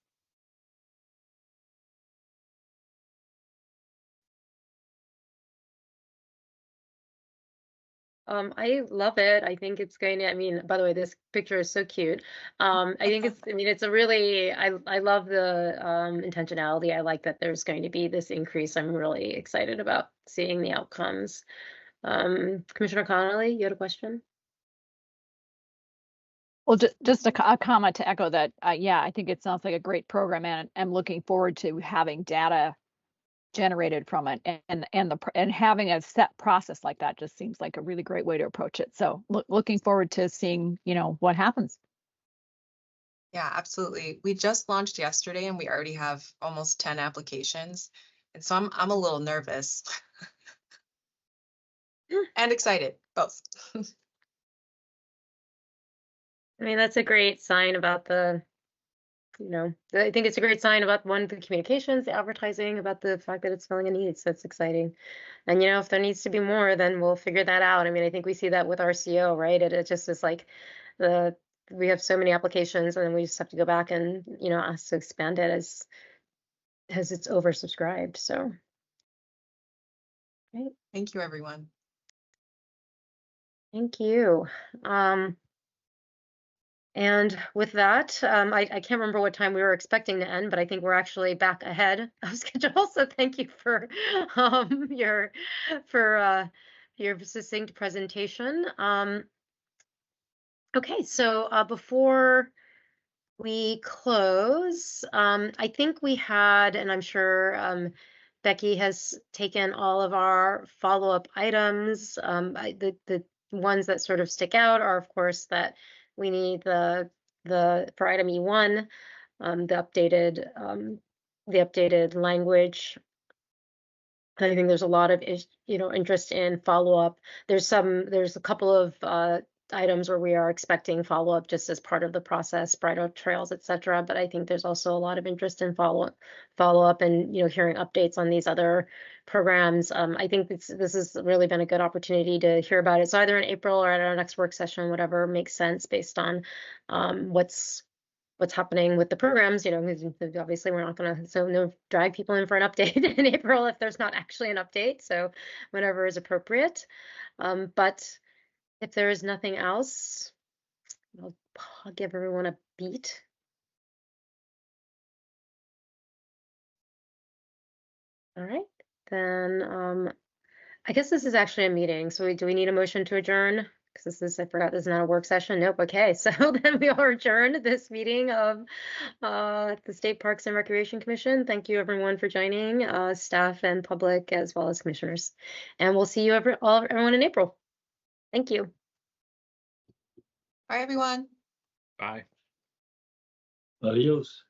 I love it. I think it's going to, I mean, by the way, this picture is so cute. I think it's, I mean, it's a really, I love the intentionality. I like that there's going to be this increase. I'm really excited about seeing the outcomes. Commissioner Connolly, you had a question? Well, just a comment to echo that. Yeah, I think it sounds like a great program, and I'm looking forward to having data generated from it, and having a set process like that just seems like a really great way to approach it. So looking forward to seeing, you know, what happens. Yeah, absolutely. We just launched yesterday and we already have almost 10 applications. And so I'm a little nervous and excited, both. I mean, that's a great sign about the, you know, I think it's a great sign about one, the communications, the advertising, about the fact that it's filling a need. So it's exciting. And, you know, if there needs to be more, then we'll figure that out. I mean, I think we see that with RCO, right? It just is like we have so many applications and then we just have to go back and, you know, ask to expand it as it's oversubscribed. So. Great. Thank you, everyone. Thank you. And with that, I can't remember what time we were expecting to end, but I think we're actually back ahead of schedule. So thank you for your succinct presentation. Okay, so before we close, I think we had, and I'm sure Becky has taken all of our follow-up items. The ones that sort of stick out are, of course, that we need the for item E1, the updated language. I think there's a lot of interest in follow-up. There's a couple of items where we are expecting follow-up just as part of the process, bridle trails, etc. But I think there's also a lot of interest in follow-up and hearing updates on these other programs. I think this has really been a good opportunity to hear about it. So either in April or at our next work session, whatever makes sense based on what's happening with the programs, obviously we're not going to drag people in for an update in April if there's not actually an update. So whatever is appropriate. But if there is nothing else, I'll give everyone a beat. All right, then I guess this is actually a meeting. So do we need a motion to adjourn? because I forgot this is not a work session. Nope. Okay. So then we are adjourned this meeting of the State Parks and Recreation Commission. Thank you everyone for joining, staff and public as well as commissioners. And we'll see you everyone in April. Thank you. Bye, everyone. Bye. Adios.